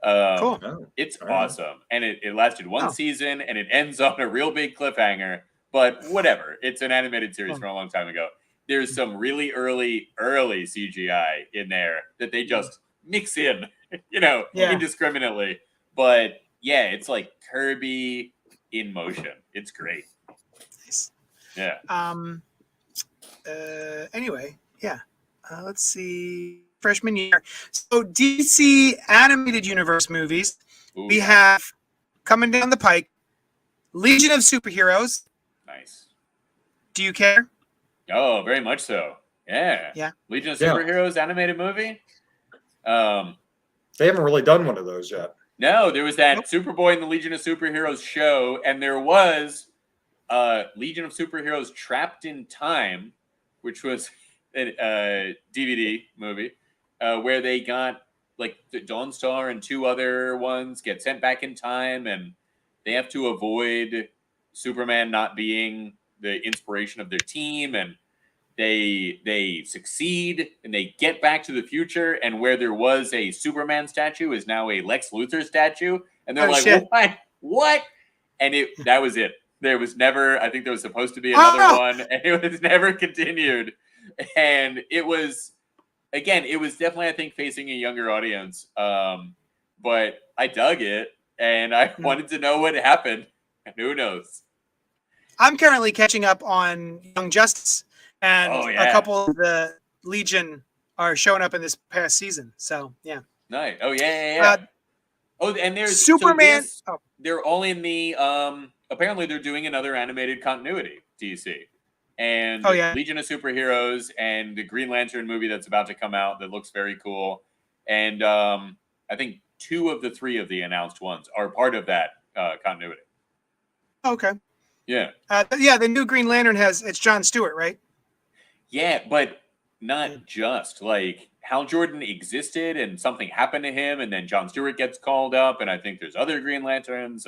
Cool. It's awesome. And it lasted one season, and it ends on a real big cliffhanger. But whatever. It's an animated series from a long time ago. There's some really early CGI in there that they just mix in, indiscriminately. But yeah, it's like Kirby in motion. It's great. Nice. Yeah. Anyway, let's see. Freshman year. So DC animated universe movies. We have coming down the pike. Legion of Superheroes. Nice. Do you care? Oh, very much so. Yeah. Yeah. Legion of Superheroes animated movie. They haven't really done one of those yet. No, there was that Superboy and the Legion of Superheroes show, and there was Legion of Superheroes Trapped in Time, which was a DVD movie where they got like the Dawnstar and 2 other ones get sent back in time, and they have to avoid Superman not being the inspiration of their team, and they succeed, and they get back to the future, and where there was a Superman statue is now a Lex Luthor statue, and they're what? And that was it. There was never, I think there was supposed to be another one, and it was never continued. And it was, again, it was definitely, I think, facing a younger audience. But I dug it, and I wanted to know what happened, and who knows. I'm currently catching up on Young Justice, and a couple of the Legion are showing up in this past season. So yeah. Nice. Oh yeah. And there's Superman. They're all in the apparently they're doing another animated continuity, DC. And Legion of Superheroes and the Green Lantern movie that's about to come out that looks very cool. And I think 2 of the 3 of the announced ones are part of that continuity. Okay. Yeah. The new Green Lantern it's Jon Stewart, right? Yeah, but not just. Like, Hal Jordan existed and something happened to him, and then Jon Stewart gets called up, and I think there's other Green Lanterns.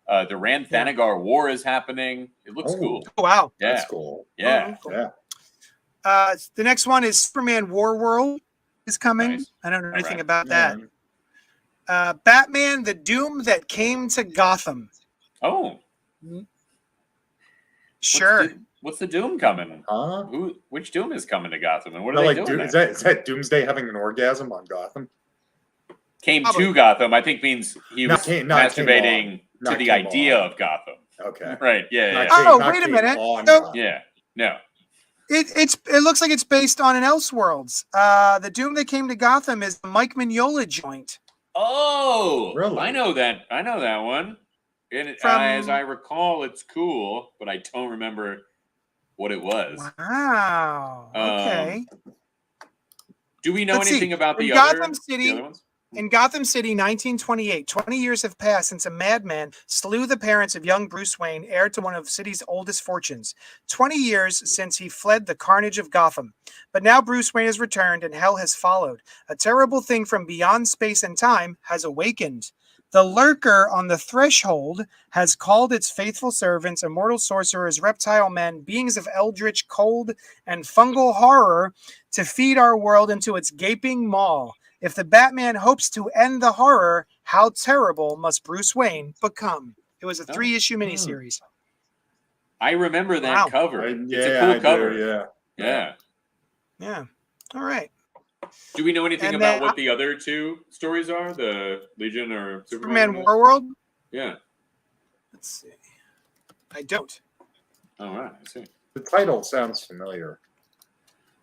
The Rand Thanagar War is happening. It looks cool. Oh, wow. Yeah. That's cool. Yeah. Cool. Yeah. The next one is Superman War World is coming. Nice. I don't know anything about that. Batman, The Doom That Came to Gotham. Oh. Sure. What's the Doom coming? Huh? Which Doom is coming to Gotham, and what are they doing? Is that Doomsday having an orgasm on Gotham? Came to Gotham, I think means he was masturbating to the idea of Gotham. Okay. Right. Yeah. Wait a minute. No. It looks like it's based on an Elseworlds. The Doom That Came to Gotham is the Mike Mignola joint. Oh, really? I know that one. And as I recall, it's cool, but I don't remember what it was. Wow. Okay. Do we know anything about the other ones? In Hmm. Gotham City, 1928, 20 years have passed since a madman slew the parents of young Bruce Wayne, heir to one of the city's oldest fortunes. 20 years since he fled the carnage of Gotham. But now Bruce Wayne has returned and hell has followed. A terrible thing from beyond space and time has awakened. The lurker on the threshold has called its faithful servants, immortal sorcerers, reptile men, beings of eldritch cold and fungal horror, to feed our world into its gaping maw. If the Batman hopes to end the horror, how terrible must Bruce Wayne become? It was a 3-issue miniseries. I remember that cover. It's a cool cover. Yeah. All right. Do we know anything about what the other 2 stories are? The Legion or Superman War World? Yeah. Let's see. I don't. All right. I see. The title sounds familiar.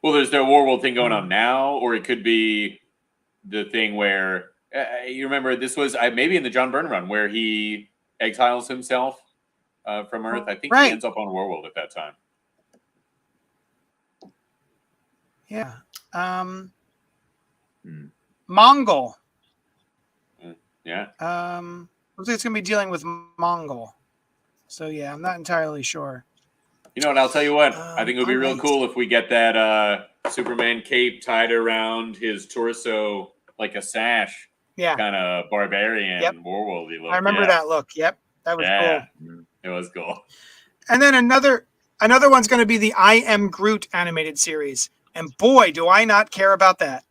Well, there's the War World thing going on now, or it could be the thing where you remember this was maybe in the John Byrne run where he exiles himself from Earth. I think he ends up on War World at that time. Yeah. Mongol. Yeah. Looks like it's gonna be dealing with Mongol. So yeah, I'm not entirely sure. You know what? I'll tell you what. I think it would be real cool if we get that Superman cape tied around his torso like a sash. Yeah. Kind of barbarian Warworldy look. I remember that look. Yep. That was cool. It was cool. And then another one's going to be the I Am Groot animated series. And boy, do I not care about that.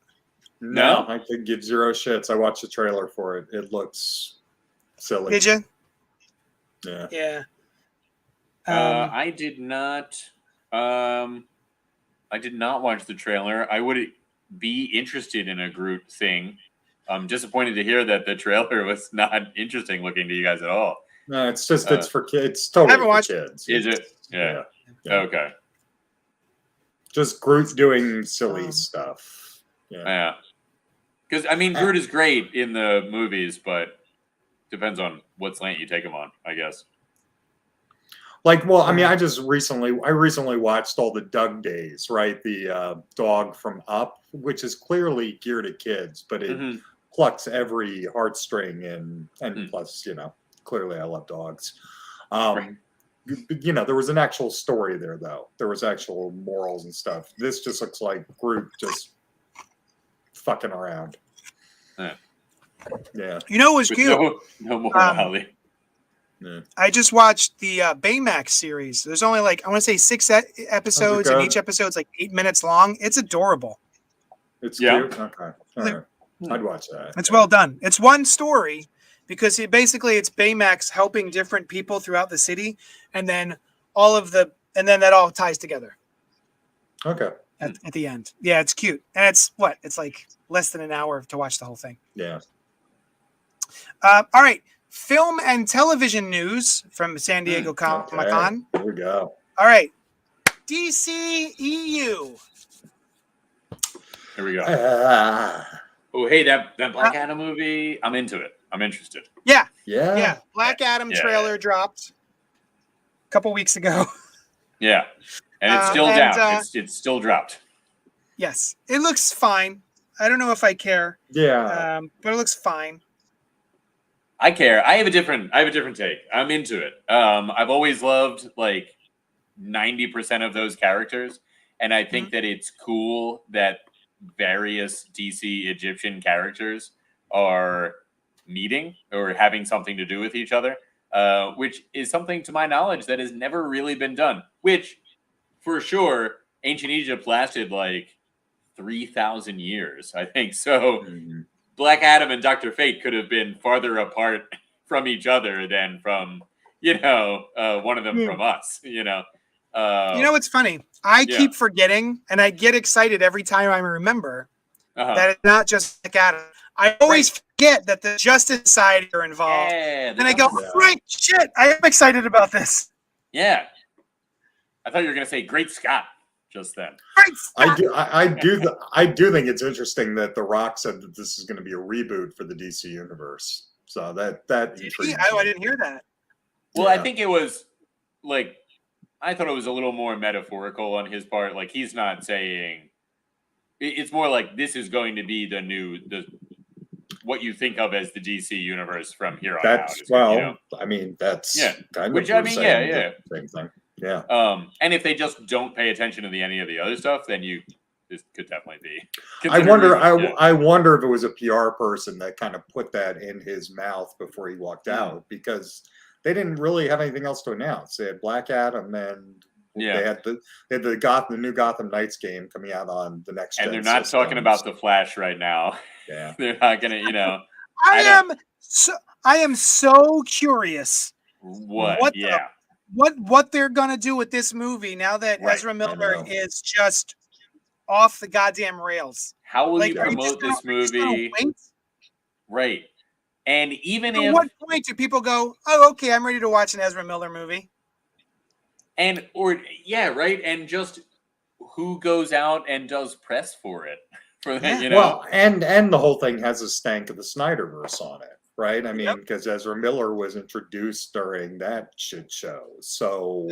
No, I could give 0 shits. I watched the trailer for it. It looks silly. Did you? Yeah. Yeah. I did not. I did not watch the trailer. I would be interested in a Groot thing. I'm disappointed to hear that the trailer was not interesting looking to you guys at all. No, it's just it's for kids. It's totally for kids. Is it? Yeah. Okay. Just Groot doing silly stuff. Yeah. Because I mean, Groot is great in the movies, but depends on what slant you take him on, I guess. Like, well, I mean, I recently watched all the Doug Days, right? The dog from Up, which is clearly geared at kids, but it plucks every heartstring and plus, clearly I love dogs. There was an actual story there, though. There was actual morals and stuff. This just looks like Groot just fucking around. Yeah. You know what was cute? No morality. I just watched the Baymax series. There's only I want to say 6 episodes, and each episode's 8 minutes long. It's adorable. It's cute? Okay. All right. I'd watch that. It's well done. It's one story because it's Baymax helping different people throughout the city, and then that all ties together. Okay. At the end. Yeah, it's cute. And it's less than an hour to watch the whole thing. Yeah. All right. film and television news from San Diego Comic-Con. Here we go. All right. DCEU. Here we go. Oh, hey, that Black Adam movie. I'm into it. I'm interested. Yeah. Black Adam trailer dropped a couple weeks ago. Yeah, and it's still down. It's still dropped. Yes, it looks fine. I don't know if I care. Yeah, but it looks fine. I care. I have a different take. I'm into it. I've always loved like 90% of those characters, and I think that it's cool that various DC Egyptian characters are meeting or having something to do with each other, which is something, to my knowledge, that has never really been done. Which, for sure, ancient Egypt lasted like 3,000 years, I think. So Black Adam and Dr. Fate could have been farther apart from each other than from, one of them from us, You know what's funny? I keep forgetting, and I get excited every time I remember that it's not just Black Adam. I always forget that the Justice Society are involved. And I go, right, shit, I am excited about this. Yeah. I thought you were going to say Great Scott just then. I do think it's interesting that The Rock said that this is going to be a reboot for the DC universe. So that intrigues me. I didn't hear that. Well, I think it was like, I thought it was a little more metaphorical on his part. Like, he's not saying, it's more like this is going to be what you think of as the DC universe from here on out. I mean, that's kind of same thing. Yeah. And if they just don't pay attention to any of the other stuff, then this could definitely be. I wonder if it was a PR person that kind of put that in his mouth before he walked out, because they didn't really have anything else to announce. They had Black Adam, and they had the new Gotham Knights game coming out on the next. And they're not talking about the Flash right now. Yeah, they're not gonna. I am so curious. What they're gonna do with this movie now that Ezra Miller is just off the goddamn rails. How will you promote this movie? Right. And even at what point do people go, oh, okay, I'm ready to watch an Ezra Miller movie? And and just who goes out and does press for it? For that, Well, and the whole thing has a stank of the Snyderverse on it, right? I mean, because Ezra Miller was introduced during that shit show, so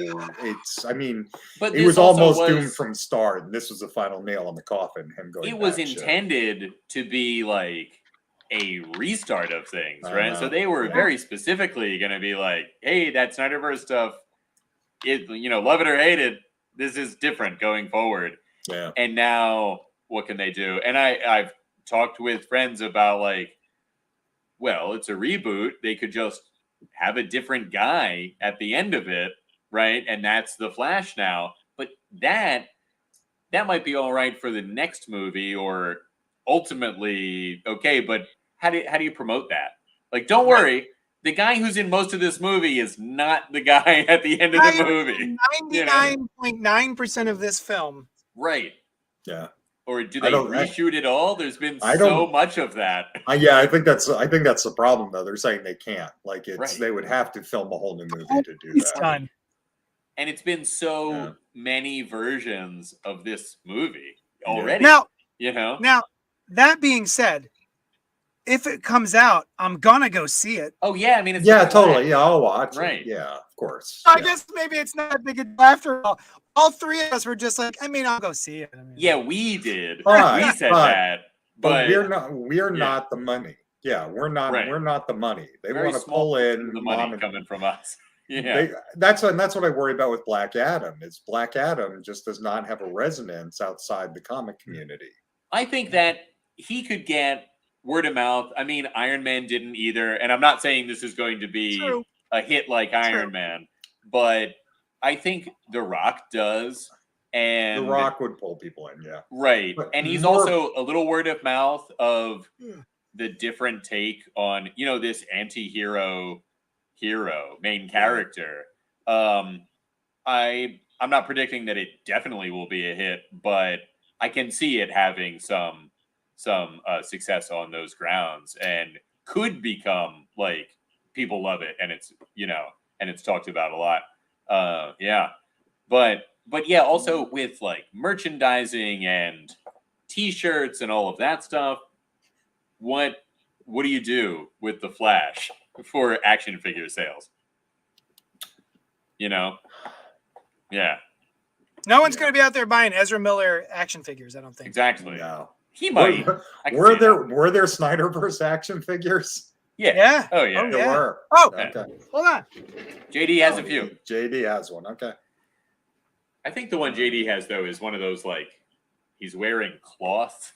but it was almost doomed from start, and this was the final nail on the coffin. Him going. It was intended to be like a restart of things, right? So they were very specifically going to be like, hey, that Snyderverse stuff, love it or hate it, this is different going forward. Yeah. And now what can they do? And I've talked with friends about like, well, it's a reboot. They could just have a different guy at the end of it, right? And that's the Flash now. But that might be all right for the next movie, or ultimately okay, but how do you promote that? Like, don't worry, the guy who's in most of this movie is not the guy at the end of the movie. 99.9% of this film. Right. Yeah. Or do they reshoot it all? There's been so much of that. I think that's the problem, though. They're saying they can't. Like, they would have to film a whole new movie to do that. Done. And it's been so many versions of this movie already. Now, Now, that being said, if it comes out, I'm gonna go see it. Oh yeah, I mean, it's totally. Yeah, I'll watch. Right. It. Yeah, of course. I guess maybe it's not a big deal after all. All three of us were just like, I'll go see it. We did. We said that, but we're not the money. Yeah, we're not. Right. We're not the money. They want to pull in the money coming from us. That's what I worry about with Black Adam. Is Black Adam just does not have a resonance outside the comic community. I think that he could get word of mouth. I mean, Iron Man didn't either, and I'm not saying this is going to be a hit like Iron Man, but I think The Rock does, and The Rock would pull people in, right. But and he's also a little word of mouth of the different take on this anti-hero main character. I'm not predicting that it definitely will be a hit, but I can see it having some success on those grounds, and could become like people love it, and it's and it's talked about a lot. Yeah, but yeah, also with like merchandising and T-shirts and all of that stuff. What do you do with the Flash for action figure sales? Yeah. No one's going to be out there buying Ezra Miller action figures, I don't think. Exactly. No. He might. Were there Snyderverse action figures? Yeah. Oh yeah. Oh, There yeah. were. Oh, Okay. hold on. JD has a few. JD has one. Okay. I think the one JD has though is one of those like he's wearing cloth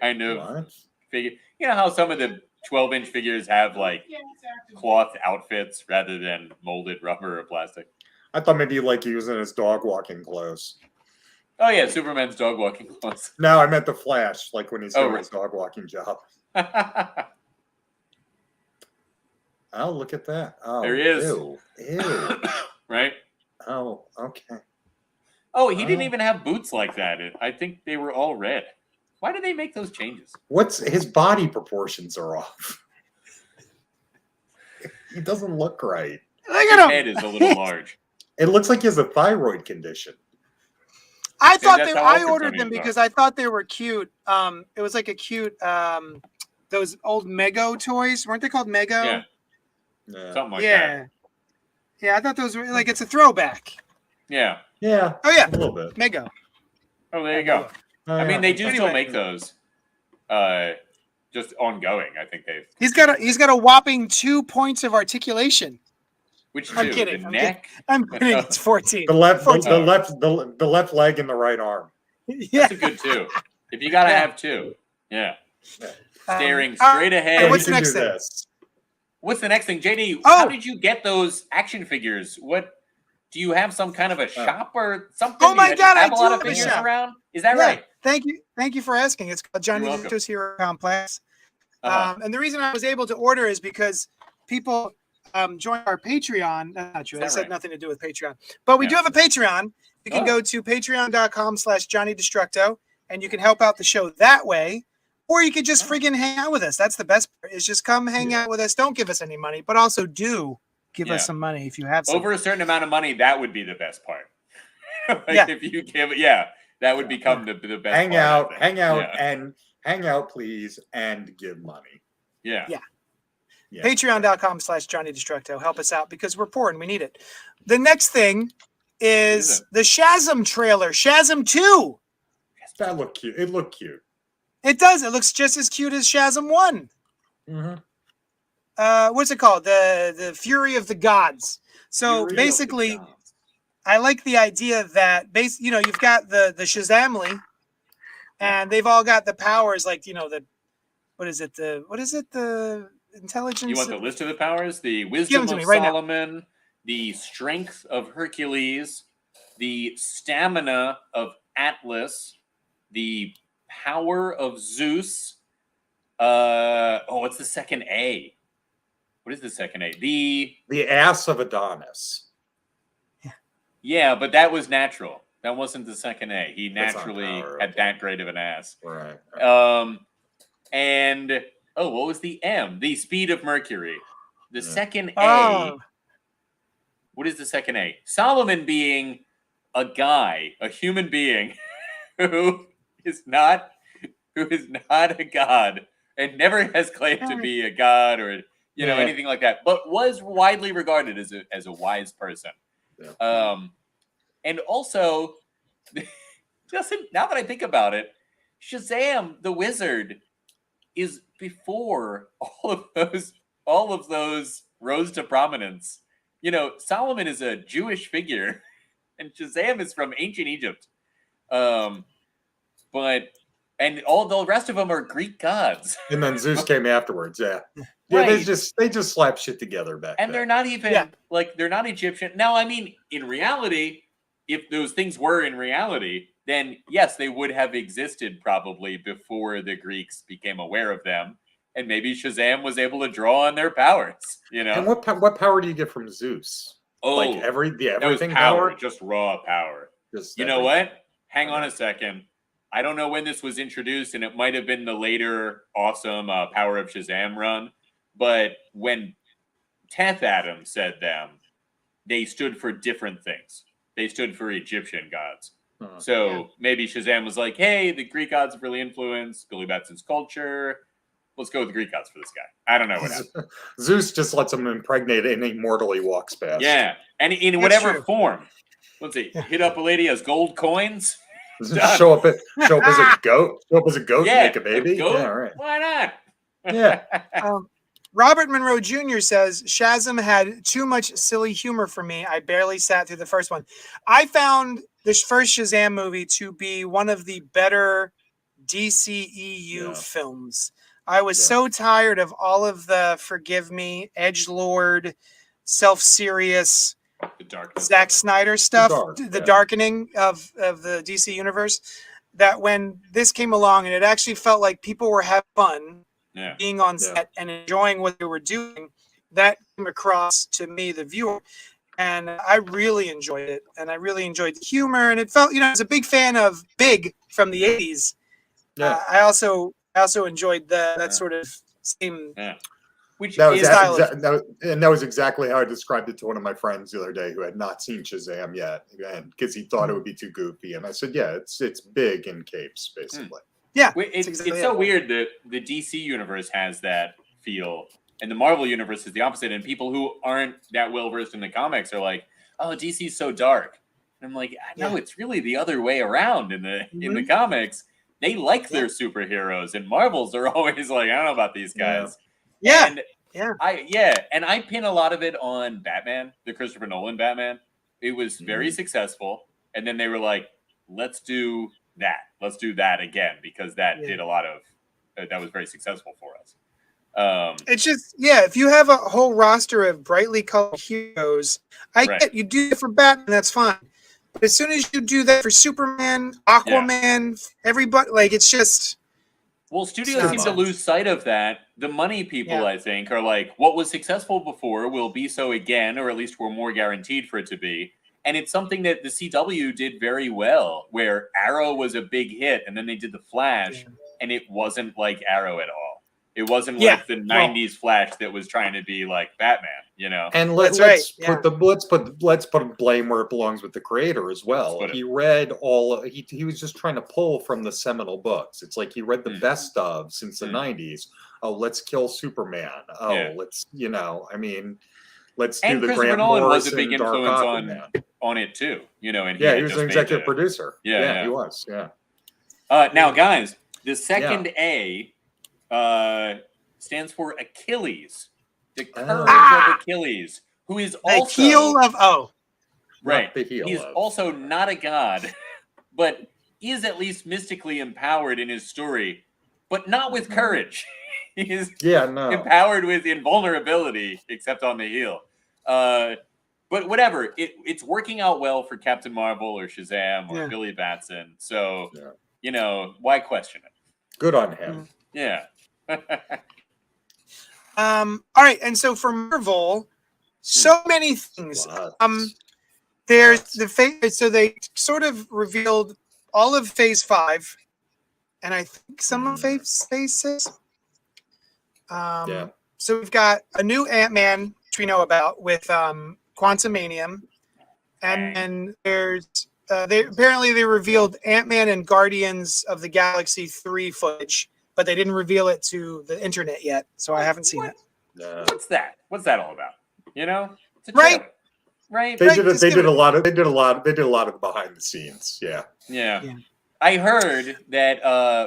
kind of What? figure. You know how some of the 12-inch figures have like cloth outfits rather than molded rubber or plastic. I thought maybe like he was in his dog walking clothes. Oh yeah, Superman's dog walking clothes. No, I meant the Flash, like when he's doing right. his dog walking job. Oh, look at that. Oh, There he is. Ew. Right? Oh, okay. Oh, he didn't even have boots like that. I think they were all red. Why did they make those changes? His body proportions are off. He doesn't look right. Look His at him. head is a little large. It looks like he has a thyroid condition. I thought that's how I all ordered them Kryptonians because are. I thought they were cute. It was like a cute those old Mego toys, weren't they called Mego? Yeah, Yeah. something like that. Yeah, I thought those were like it's a throwback. Yeah. Yeah. Oh yeah, A little bit. Mego. Oh, there you go. I mean, they do still Anyway. make those. Just ongoing. I think they've. He's got a whopping 2 points of articulation. Which I'm two? kidding, The I'm neck. I'm kidding. It's 14. The left 14. the left leg and the right arm. Yeah. That's a good two. If you gotta have two. Yeah. Staring Uh, straight ahead. Hey, what's He the can next do thing? this. What's the next thing, JD? Oh! How did you get those action figures? What do you have? Some kind of a shop or something? Oh my Do you God, have I a lot do of have a figures shop. around. Is that Yeah. right? Thank you for asking. It's called Johnny You're welcome. DeVito's Hero Complex. Uh-huh. And the reason I was able to order is because people join our Patreon. That's not true. Is that This had right? nothing to do with Patreon. But we Yeah. do have a Patreon. You can Oh. go to patreon.com/JohnnyDestructo and you can help out the show that way. Or you could just friggin' hang out with us. That's the best part, is just come hang out with us. Don't give us any money, but also do give us some money if you have some. Over a certain amount of money, that would be the best part. Yeah. If you give that would become the best Hang part, I out, think. hang out, Yeah. and hang out, please, and give money. Yeah. Yeah. Yeah. Patreon.com/JohnnyDestructo. Help us out because we're poor and we need it. The next thing is the Shazam trailer, Shazam 2. That looked cute. It looked cute. It does. It looks just as cute as Shazam 1. Mm-hmm. What's it called? The Fury of the Gods. So basically, I like the idea that you've got the Shazamly, and they've all got the powers like the intelligence. You want the list of the powers? The Give wisdom them to of me right now. Solomon, the strength of Hercules, the stamina of Atlas, the power of Zeus. What's the second A? What is the second A? The ass of Adonis. Yeah, but that was natural. That wasn't the second A. He That's not naturally power, had okay. that great of an ass. Right. And what was the M? The speed of Mercury. The second A. Oh. What is the second A? Solomon being a guy, a human being who is not a god and never has claimed to be a god or anything like that, but was widely regarded as a wise person. Yeah. And also, now that I think about it, Shazam the Wizard is before all of those rose to prominence. Solomon is a Jewish figure, and Shazam is from ancient Egypt. And all the rest of them are Greek gods. And then Zeus came afterwards. Yeah. Right. They just slapped shit together back And then. they're not even they're not Egyptian. Now, I mean, in reality, if those things were in reality, then yes, they would have existed probably before the Greeks became aware of them. And maybe Shazam was able to draw on their powers, And what power do you get from Zeus? Oh, like that was everything power, power? just raw power. Just You know everything. what? Hang on a second. I don't know when this was introduced, and it might have been the later awesome Power of Shazam run. But when Teth Adam said them, they stood for different things. They stood for Egyptian gods. So maybe Shazam was like, hey, the Greek gods have really influenced Billy Batson's culture. Let's go with the Greek gods for this guy. I don't know what happened. Zeus just lets him impregnate and immortally walks past. Yeah. And in whatever form. Let's see. Hit up a lady as gold coins. Show up as a goat. Show up as a goat and make a baby. Yeah, all right. Why not? Yeah. Robert Monroe Jr. says, Shazam had too much silly humor for me. I barely sat through the first one. I found this first Shazam movie to be one of the better DCEU films. I was so tired of all of the forgive me, edgelord, self-serious Zack Snyder stuff, the darkening of the DC universe, that when this came along and it actually felt like people were having fun being on set and enjoying what they were doing, that came across to me, the viewer. And I really enjoyed it. And I really enjoyed the humor. And it felt, I was a big fan of Big from the 80s. Yeah. I also enjoyed that sort of same that was exactly how I described it to one of my friends the other day who had not seen Shazam yet, because he thought it would be too goofy. And I said, yeah, it's big in capes, basically. Yeah, it's so weird that the DC universe has that feel, and the Marvel universe is the opposite. And people who aren't that well versed in the comics are like, "Oh, DC's so dark." And I'm like, "No, it's really the other way around in the comics. They like their superheroes, and Marvels are always like, I don't know about these guys." And I pin a lot of it on Batman, the Christopher Nolan Batman. It was very successful, and then they were like, "Let's do that. Let's do that again," because that did a lot of that was very successful for us. It's just if you have a whole roster of brightly colored heroes, I get you do it for Batman, that's fine. But as soon as you do that for Superman, Aquaman, everybody, like, it's just. Well, studios seem to lose sight of that. The money people, I think, are like, what was successful before will be so again, or at least we're more guaranteed for it to be. And it's something that the CW did very well, where Arrow was a big hit, and then they did The Flash, and it wasn't like Arrow at all. It wasn't like the 90s Flash that was trying to be like Batman, And let's put blame where it belongs with the creator as well. He read he was just trying to pull from the seminal books. It's like he read the best of since the 90s. Oh, let's kill Superman. Oh, let's let's do the Grant Nolan Morrison was a big influence on it too, and he was an executive producer. He was. Now, guys, the second A stands for Achilles, the courage of Achilles, who is also the heel of He's also not a god, but is at least mystically empowered in his story, but not with courage. He is empowered with invulnerability, except on the heel. But whatever, it's working out well for Captain Marvel or Shazam or Billy Batson. So, why question it? Good on him. Yeah. All right, and so for Marvel, so many things. There's the phase. So they sort of revealed all of Phase 5, and I think some of Phase 6. So we've got a new Ant-Man, which we know about, with Quantumanium, and then there's they revealed Ant-Man and Guardians of the Galaxy 3 footage, but they didn't reveal it to the internet yet, so I haven't seen it. What's that? What's that all about? It's a right? They did a lot of the behind the scenes. Yeah. I heard that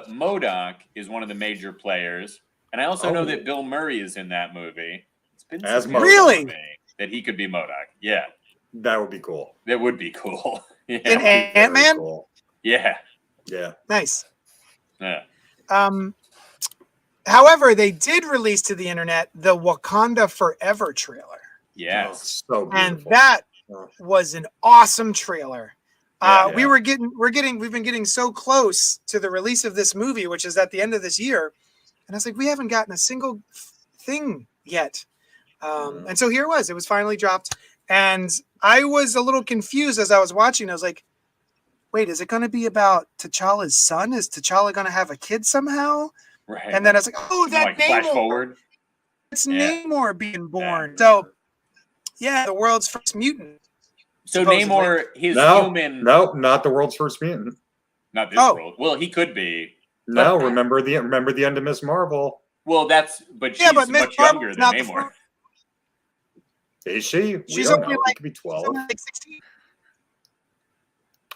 MODOK is one of the major players, and I also know that Bill Murray is in that movie. It's been really that he could be MODOK. Yeah, that would be cool. That would be cool. In Ant-Man. Cool. Yeah. Nice. Yeah. However, they did release to the internet the Wakanda Forever trailer. Yes. So beautiful. And that was an awesome trailer. We've been getting so close to the release of this movie, which is at the end of this year. And I was like, we haven't gotten a single thing yet. And so here it was finally dropped. And I was a little confused as I was watching. I was like, wait, is it going to be about T'Challa's son? Is T'Challa going to have a kid somehow? Right. And then I was like, oh, that Namor. Flash forward. It's Namor being born. So Yeah, the world's first mutant. So supposedly. Namor, his No, human, no, not the world's first mutant. not this Oh. world. Well, he could be. No, But- remember the end of Miss Marvel. Well, but she's Yeah, but Miss much Marvel's younger than not the Namor. Is she? We She's don't only know. like- It could be She's 12. only like 16.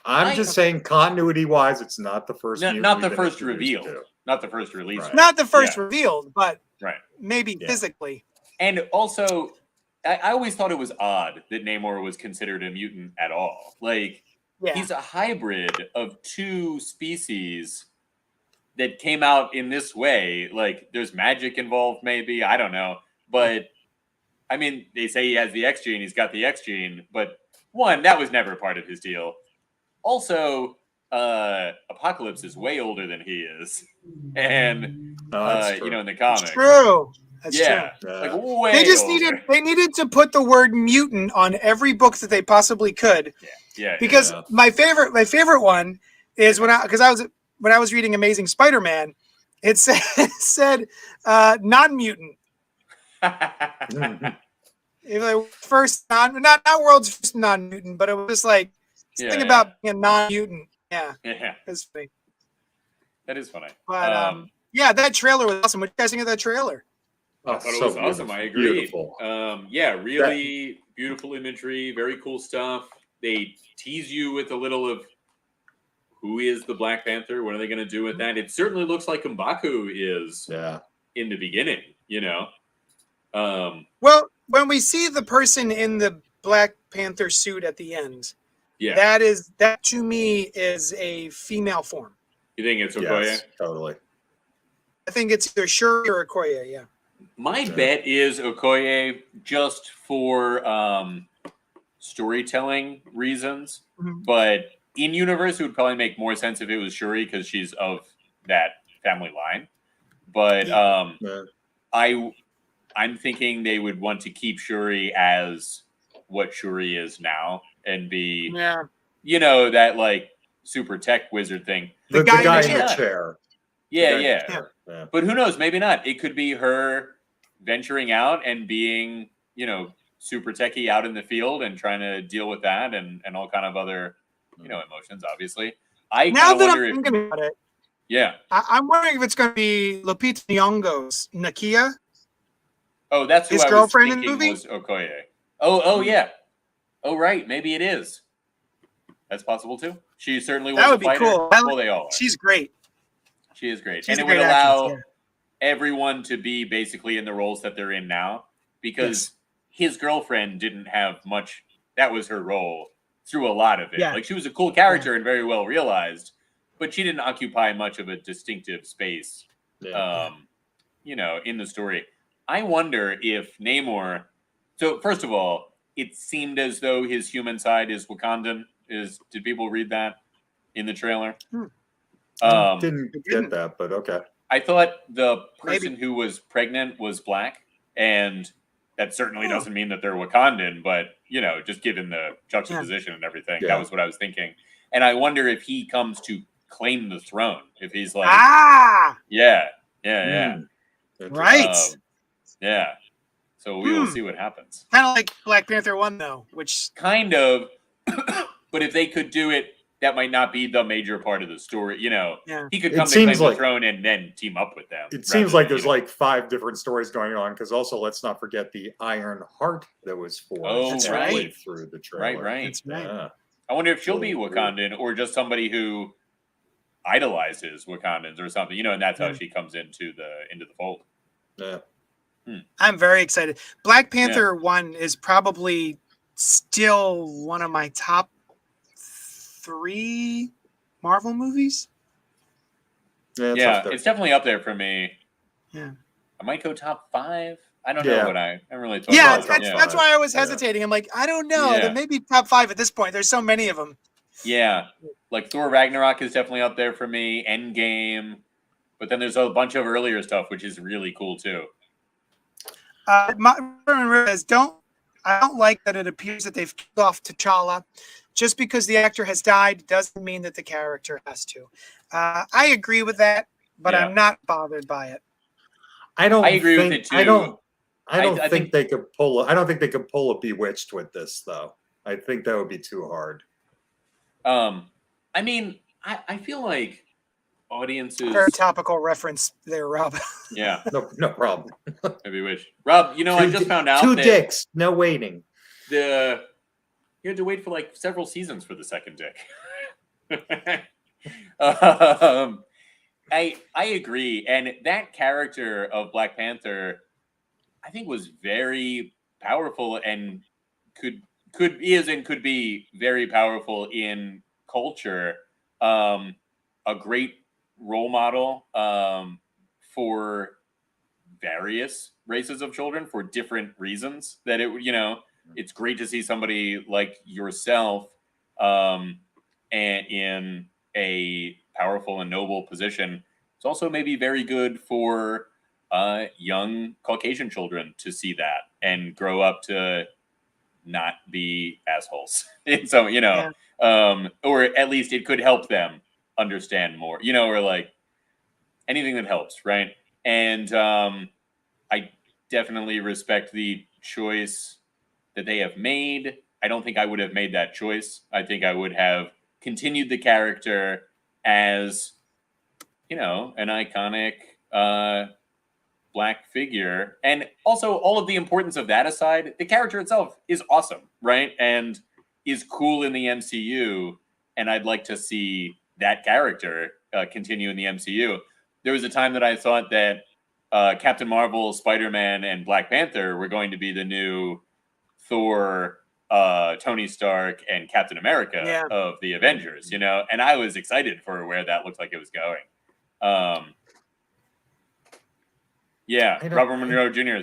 I'm just saying, continuity-wise, it's not the first. No, mutant not we've the been first introduced revealed. to. Not the first release. Right. Not the first Yeah. revealed, but Right. maybe Yeah. physically. And also, I always thought it was odd that Namor was considered a mutant at all. Like, Yeah. he's a hybrid of two species that came out in this way. Like, there's magic involved, maybe. I don't know. But, I mean, they say he has the X gene. He's got the X gene. But, one, that was never part of his deal. Also, Apocalypse is way older than he is. And, That's true. you know, in the comics. It's true. That's Yeah. true. Like, way They just older. needed to put the word mutant on every book that they possibly could. Yeah. Because Yeah. my favorite one is when I was reading Amazing Spider-Man, it said non-mutant. Mhm. It was like first not world's first non-mutant, but it was just like something about being a non-mutant. Yeah, Yeah. it's funny. That is funny. But yeah, that trailer was awesome. What do you guys think of that trailer? I thought it so was awesome. beautiful. I agree. Beautiful. Yeah, really beautiful imagery, very cool stuff. They tease you with a little of who is the Black Panther. What are they going to do with that? It certainly looks like M'Baku is Yeah. in the beginning. You know. Well, when we see the person in the Black Panther suit at the end, Yeah. that to me is a female form. You think it's Okoye? Yes, totally. I think it's either Shuri or Okoye. Yeah. My bet is Okoye, just for storytelling reasons. Mhm. But in universe, it would probably make more sense if it was Shuri because she's of that family line. But Yeah. I'm thinking they would want to keep Shuri as what Shuri is now and be, Yeah. you know, that like super tech wizard thing. The guy guy in in the the chair. chair. Yeah, The guy in the yeah. chair. Yeah. But who knows? Maybe not. It could be her venturing out and being, you know, super techie out in the field and trying to deal with that and all kind of other, you know, emotions, obviously. I Now kind of that wonder I'm if, thinking about it, yeah. I'm wondering if it's going to be Lupita Nyong'o's Nakia. Oh, that's who His I was girlfriend in the thinking movie? was Okoye. Oh, yeah. Oh, right. Maybe it is. That's possible, too. She certainly was That a would be fighter. cool. Well, they all are. She's great. She is great. She's And a it would great allow actress, everyone to be basically in the roles that they're in now because his girlfriend didn't have much. That was her role through a lot of it. Yeah. Like, she was a cool character and very well realized, but she didn't occupy much of a distinctive space, Yeah. you know, in the story. I wonder if Namor. So, first of all, it seemed as though his human side is Wakandan. Did people read that in the trailer? Didn't get that, but okay. I thought the person who was pregnant was black, and that certainly doesn't mean that they're Wakandan, but, you know, just given the juxtaposition and everything, that was what I was thinking. And I wonder if he comes to claim the throne, if he's like, yeah. Right. Yeah. So we will see what happens. Kind of like Black Panther 1, though, which... Kind of. But if they could do it, that might not be the major part of the story. You know, he could come to claim the throne and then team up with them. It seems like there's like 5 different stories going on because also let's not forget the Iron Heart that was forged halfway through the trailer. Right. That's right. Yeah. I wonder if she'll be Wakandan or just somebody who idolizes Wakandans or something, you know, and that's how she comes into the fold. Yeah. I'm very excited. Black Panther 1 is probably still one of my top 3 Marvel movies. Yeah, it's definitely up there for me. Yeah. I might go top 5. I don't know what I really thought. Yeah, that's why I was hesitating. I'm like, I don't know. There may be top 5 at this point. There's so many of them. Yeah. Like Thor Ragnarok is definitely up there for me. Endgame. But then there's a bunch of earlier stuff, which is really cool too. I don't like that it appears that they've killed off T'Challa. Just because the actor has died doesn't mean that the character has to. I agree with that, but I'm not bothered by it. I agree with it too. I don't think they could pull. I don't think they could pull a Bewitched with this, though. I think that would be too hard. I mean, I feel like audiences. Very topical reference there, Rob. Yeah, no problem. Bewitched, Rob. You know, I just found out two that dicks, no waiting. You had to wait for like several seasons for the second dick. I agree, and that character of Black Panther, I think, was very powerful and could be very powerful in culture. A great role model for various races of children for different reasons. That it's great to see somebody like yourself and in a powerful and noble position. It's also maybe very good for young Caucasian children to see that and grow up to not be assholes. And so, or at least it could help them understand more, or like anything that helps. Right. And I definitely respect the choice that they have made. I don't think I would have made that choice. I think I would have continued the character as, an iconic Black figure. And also, all of the importance of that aside, the character itself is awesome, right? And is cool in the MCU. And I'd like to see that character continue in the MCU. There was a time that I thought that Captain Marvel, Spider-Man, and Black Panther were going to be the new Thor, Tony Stark, and Captain America of the Avengers, and I was excited for where that looked like it was going. Robert Monroe Jr.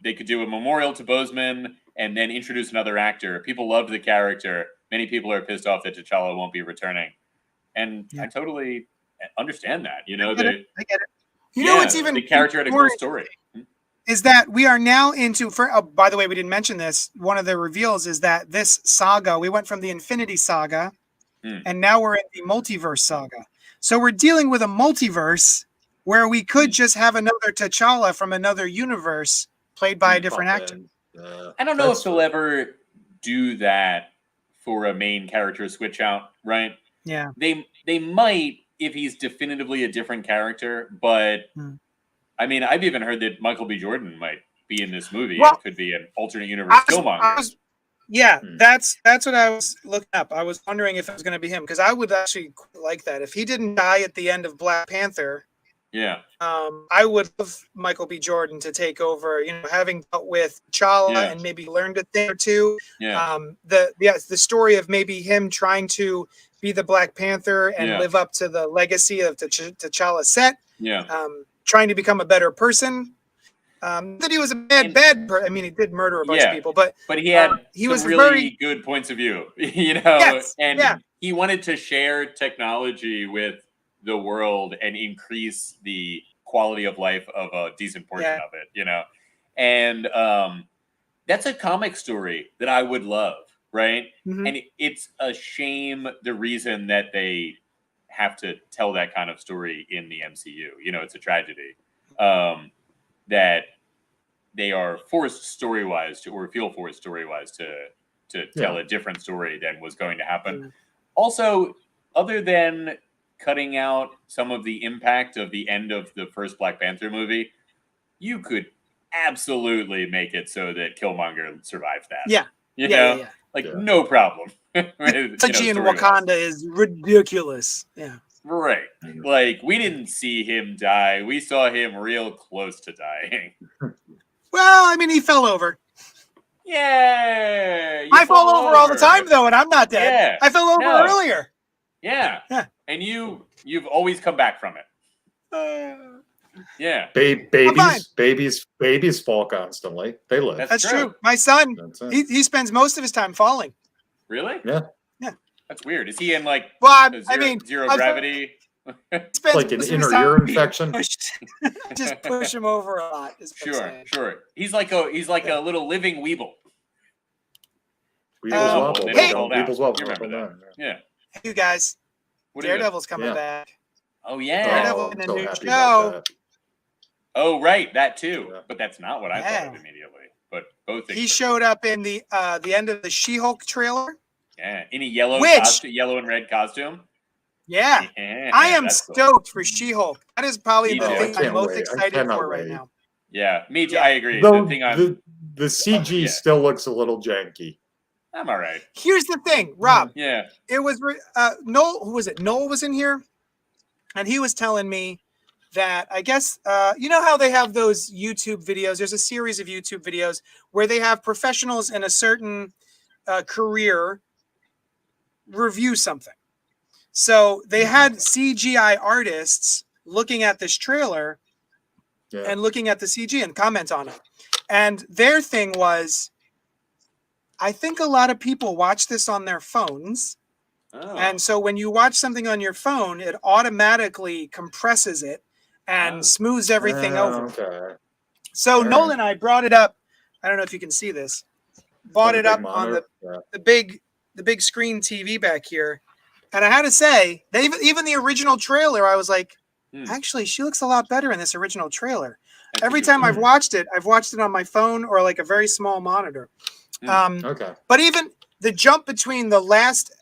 They could do a memorial to Boseman and then introduce another actor. People loved the character. Many people are pissed off that T'Challa won't be returning, and I totally understand that. I get it. You know what's even the character had a cool story. Is that we are now into, by the way, we didn't mention this. One of the reveals is that this saga, we went from the Infinity Saga, and now we're in the Multiverse Saga. So we're dealing with a multiverse where we could just have another T'Challa from another universe played by a different actor. I don't know if they'll ever do that for a main character switch out, right? Yeah. They might if he's definitively a different character, but I mean, I've even heard that Michael B. Jordan might be in this movie. It could be an alternate universe Killmonger. That's what I was looking up. I was wondering if it was going to be him, because I would actually like that. If he didn't die at the end of Black Panther, I would love Michael B. Jordan to take over, having dealt with T'Challa and maybe learned a thing or two. The story of maybe him trying to be the Black Panther and live up to the legacy of T'Challa set. Trying to become a better person. That he was a bad person. I mean, he did murder a bunch of people, but he had some really good points of view, and he wanted to share technology with the world and increase the quality of life of a decent portion of it, and that's a comic story that I would love, right? And it's a shame the reason that they have to tell that kind of story in the MCU. It's a tragedy that they are forced story-wise to tell a different story than was going to happen. Also, other than cutting out some of the impact of the end of the first Black Panther movie, you could absolutely make it so that Killmonger survived that. No problem. Technology in Wakanda is ridiculous. Right. Like, we didn't see him die. We saw him real close to dying. Well, I mean, he fell over. I fall over all the time, though, and I'm not dead. I fell over earlier. Yeah. And you've always come back from it. Babies fall constantly. They live. That's true. My son, he spends most of his time falling. Really? Yeah. That's weird. Is he in zero gravity? Like an inner ear infection? Just push him over a lot. Sure. He's like a little living Weeble. Weebles wobble. You remember that? Yeah. Hey, you guys. Daredevil's coming back. Oh yeah. Daredevil in a new show. Oh, right, that too. Yeah. But that's not what I thought of immediately. But both things. He showed up in the end of the She-Hulk trailer. Yeah, in a yellow yellow and red costume. Yeah. I am stoked for She-Hulk. That is probably the thing I'm most excited for right now. Yeah, me too. Yeah. I agree. Though the thing the CG still looks a little janky. I'm all right. Here's the thing, Rob. Yeah. It was Noel. Who was it? Noel was in here, and he was telling me that I guess you know how they have those YouTube videos. There's a series of YouTube videos where they have professionals in a certain career review something. So they had CGI artists looking at this trailer and looking at the CG and comment on it. And their thing was, I think a lot of people watch this on their phones. Oh. And so when you watch something on your phone, it automatically compresses it and smooths everything over. Okay. So Nolan and I brought it up. I don't know if you can see this. Bought it up on the big screen TV back here. And I had to say, even the original trailer, I was like, actually, she looks a lot better in this original trailer. Every time I've watched it on my phone or like a very small monitor. Okay. But even the jump between the last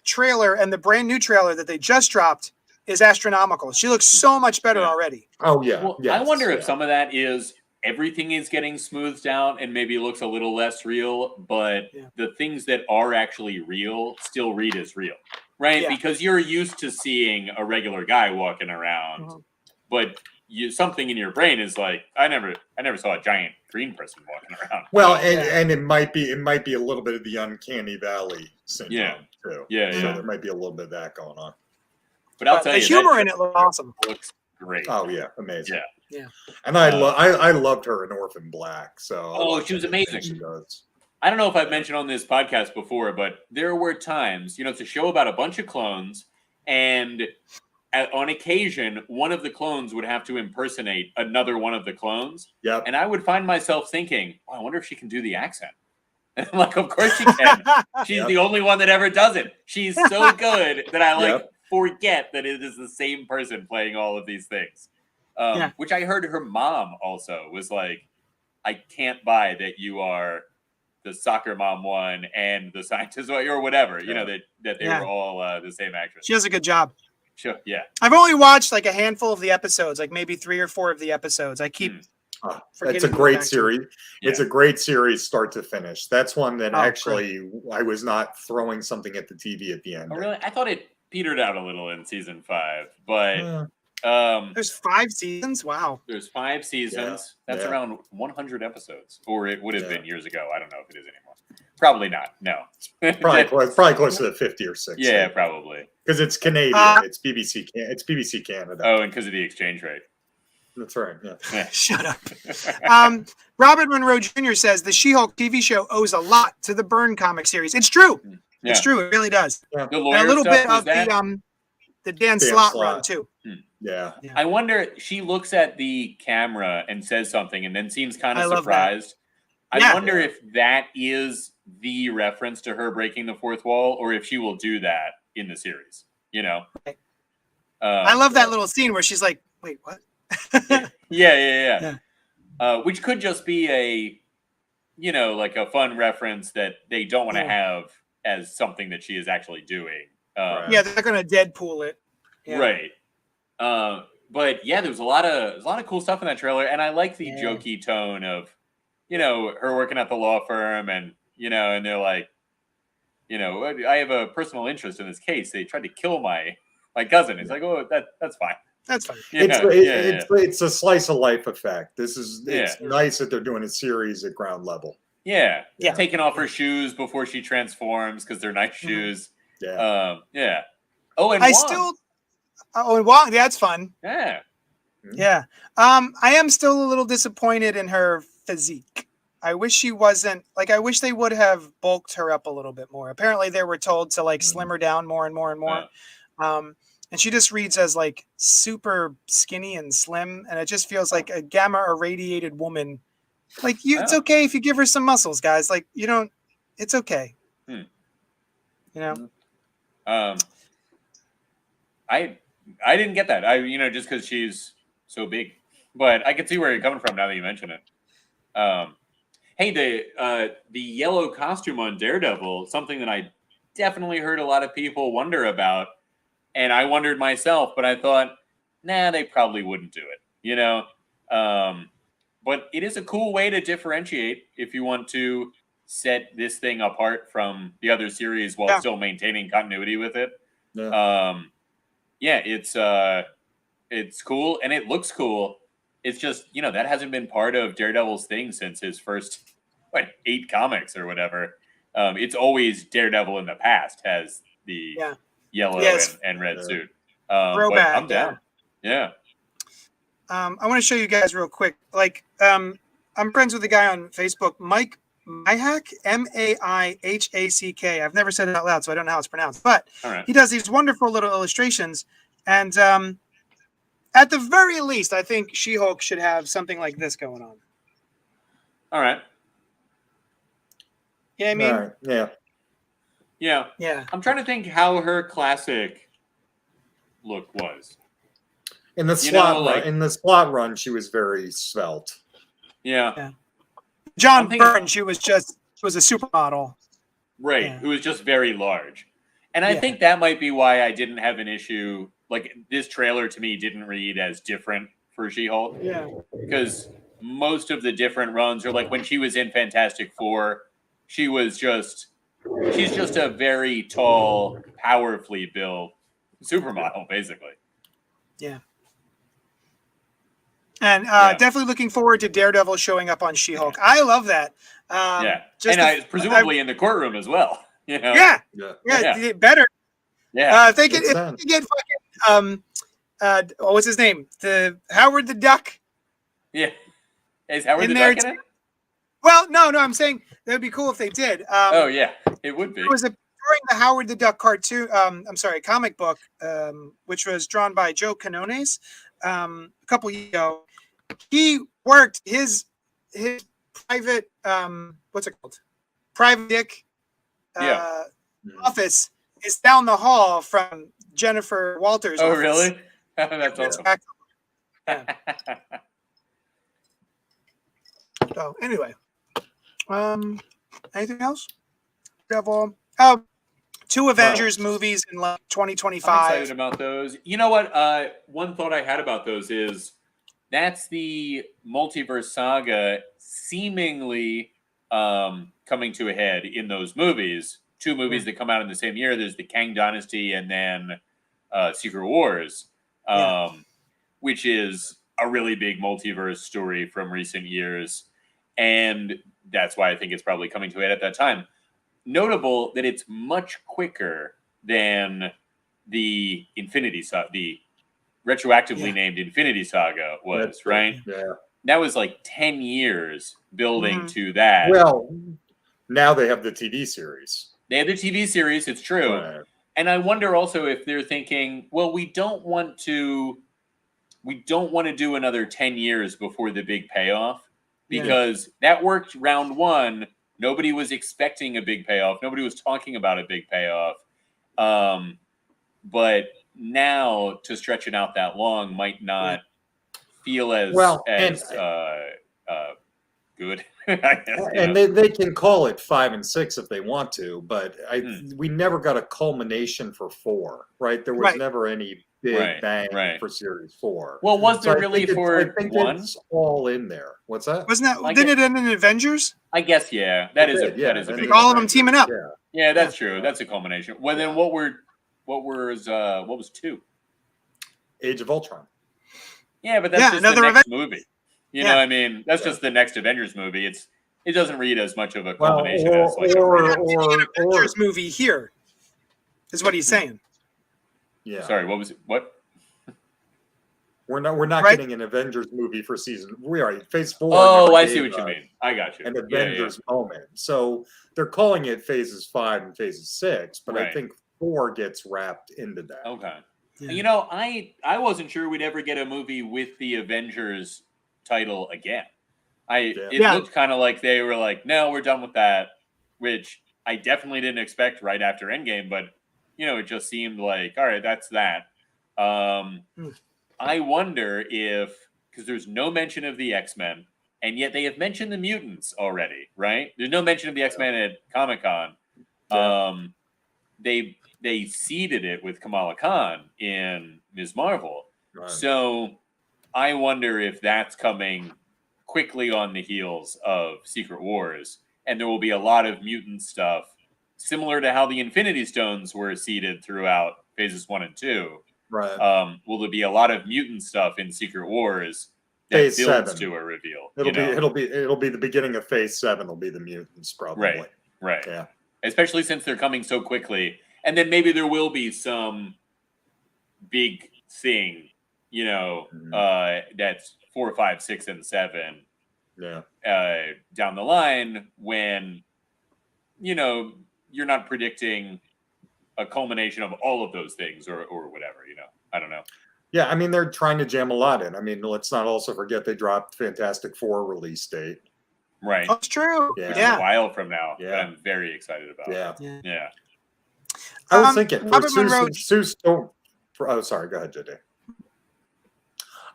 trailer and the brand new trailer that they just dropped is astronomical. She looks so much better already. Oh, yeah. Well, I wonder if some of that is everything is getting smoothed out and maybe looks a little less real, but the things that are actually real still read as real. Right, because you're used to seeing a regular guy walking around, but something in your brain is like, I never saw a giant green person walking around. Well, and it might be a little bit of the uncanny valley syndrome too. Yeah, so there might be a little bit of that going on. But I'll tell you, the humor in it looks awesome. Looks great. Oh yeah, amazing. Yeah. And I loved her in Orphan Black. So she was amazing. She does. I don't know if I've mentioned on this podcast before, but there were times, it's a show about a bunch of clones, and on occasion, one of the clones would have to impersonate another one of the clones. Yep. And I would find myself thinking, I wonder if she can do the accent. And I'm like, of course she can. She's the only one that ever does it. She's so good that I forget that it is the same person playing all of these things. Which I heard her mom also was like, I can't buy that you are the soccer mom one and the scientist or whatever, that they were all the same actress. She does a good job. Sure, yeah. I've only watched like a handful of the episodes, like maybe 3 or 4 of the episodes. I keep forgetting. It's a great series. It's a great series, start to finish. That's one that actually I was not throwing something at the TV at the end. Oh, really? I thought it petered out a little in season 5, but there's 5 seasons. Wow. There's 5 seasons. That's around 100 episodes, or it would have been years ago. I don't know if it is anymore. Probably not. No. probably close to the 50 or 60. Yeah, probably. Because it's Canadian. It's BBC. It's BBC Canada. Oh, and because of the exchange rate. That's right. Yeah. Shut up. Robert Monroe Jr. says the She-Hulk TV show owes a lot to the Byrne comic series. It's true. Yeah. It's true. It really does. Yeah. The lawyer and a little bit of that? the Dan Slott run too. Yeah. I wonder, she looks at the camera and says something and then seems kind of surprised. I wonder if that is the reference to her breaking the fourth wall, or if she will do that in the series, I love that little scene where she's like, wait, what? Yeah. Which could just be a, like a fun reference that they don't want to have as something that she is actually doing. They're going to Deadpool it. Yeah. Right. But yeah, there's a lot of cool stuff in that trailer, and I like the jokey tone of, her working at the law firm, and and they're like, I have a personal interest in this case. They tried to kill my cousin. It's like, oh, that's fine. That's fine. It's a slice of life effect. It's nice that they're doing a series at ground level. Yeah. Taking off her shoes before she transforms because they're nice shoes. Yeah. Oh, and and Wong, that's fun. Yeah. Yeah. I am still a little disappointed in her physique. I wish she wasn't I wish they would have bulked her up a little bit more. Apparently they were told to slim her down more and more and more. And she just reads as super skinny and slim, and it just feels like a gamma irradiated woman. It's okay if you give her some muscles, guys. It's okay. I didn't get that. Just because she's so big. But I can see where you're coming from now that you mention it. Hey, the yellow costume on Daredevil, something that I definitely heard a lot of people wonder about, and I wondered myself, but I thought, nah, they probably wouldn't do it, you know? But it is a cool way to differentiate if you want to set this thing apart from the other series while still maintaining continuity with it. It's cool and it looks cool. It's just, that hasn't been part of Daredevil's thing since his first 8 comics or whatever. It's always Daredevil in the past has the yellow and red suit. But I'm down. Yeah. I want to show you guys real quick. I'm friends with a guy on Facebook, Mike Maihack, Maihack. I've never said it out loud, so I don't know how it's pronounced. But he does these wonderful little illustrations. And at the very least, I think She-Hulk should have something like this going on. All right. Yeah, I mean, yeah. I'm trying to think how her classic look was. In the slot run, she was very svelte. Yeah. John Byrne, she was a supermodel. Right. Who was just very large. And I think that might be why I didn't have an issue. Like, this trailer to me didn't read as different for She-Hulk. Yeah. Because most of the different runs are like when she was in Fantastic Four, she's just a very tall, powerfully built supermodel, basically. Yeah. And definitely looking forward to Daredevil showing up on She-Hulk. I love that. Presumably in the courtroom as well. Yeah. Better. Yeah. If they could get fucking what's his name? The Howard the Duck. Yeah. Is Howard the Duck in it? Well, no. I'm saying that would be cool if they did. It would be. It was during the Howard the Duck cartoon. Comic book, which was drawn by Joe Quinones a couple years ago. He worked his private what's it called? Private dick office is down the hall from Jennifer Walters' office. Really? That's awesome. So anyway, anything else? Devil. 2 Avengers movies in 2025. I'm excited about those. You know what? One thought I had about those is that's the multiverse saga seemingly coming to a head in those movies. 2 movies that come out in the same year. There's the Kang Dynasty and then Secret Wars, which is a really big multiverse story from recent years. And that's why I think it's probably coming to a head at that time. Notable that it's much quicker than the the retroactively named Infinity Saga was, right? Yeah. That was like 10 years building to that. Well, now they have the TV series. They have the TV series, it's true. Right. And I wonder also if they're thinking, well, we don't want to do another 10 years before the big payoff, because that worked round 1. Nobody was expecting a big payoff. Nobody was talking about a big payoff. But now to stretch it out that long might not feel as good. And they can call it 5 and 6 if they want to, but we never got a culmination for 4, right? There was never any big bang for Series 4. Well, was there really for I think 1? It's all in there. What's that? Didn't it end in Avengers? I guess, yeah. That is a big all of them teaming up. Yeah, that's true. That's a culmination. Well, then what was 2? Age of Ultron. Yeah, but that's just the next movie. You know what I mean? That's just the next Avengers movie. It doesn't read as much of a culmination as like an Avengers movie here, is what he's saying. Yeah. Sorry, what was it? What? We're not getting an Avengers movie for season. We are Phase 4. Oh, I see what you mean. I got you. An Avengers moment. So they're calling it Phases 5 and Phases 6, but I think 4 gets wrapped into that. Okay. Yeah. You know, I wasn't sure we'd ever get a movie with the Avengers title again. It looked kind of like they were like, no, we're done with that, which I definitely didn't expect right after Endgame, but it just seemed like, all right, that's that. I wonder if because there's no mention of the X-Men, and yet they have mentioned the mutants already, right? There's no mention of the X-Men at Comic-Con. Yeah. They seeded it with Kamala Khan in Ms. Marvel. Right. So I wonder if that's coming quickly on the heels of Secret Wars, and there will be a lot of mutant stuff, similar to how the Infinity Stones were seeded throughout phases 1 and 2. Right. Will there be a lot of mutant stuff in Secret Wars that Phase builds 7. to a reveal? It'll be the beginning of Phase 7. Will be the mutants probably. Right. Yeah. Especially since they're coming so quickly, and then maybe there will be some big thing, that's 4, 5, 6, and 7. Yeah. Down the line when, you're not predicting a culmination of all of those things or whatever, I don't know. Yeah, I mean, they're trying to jam a lot in. I mean, let's not also forget they dropped Fantastic Four release date. Right. That's true. Which is a while from now. Yeah. That I'm very excited about. Yeah. I was thinking for Robert Monroe. Sue Storm. Oh, sorry. Go ahead, JD.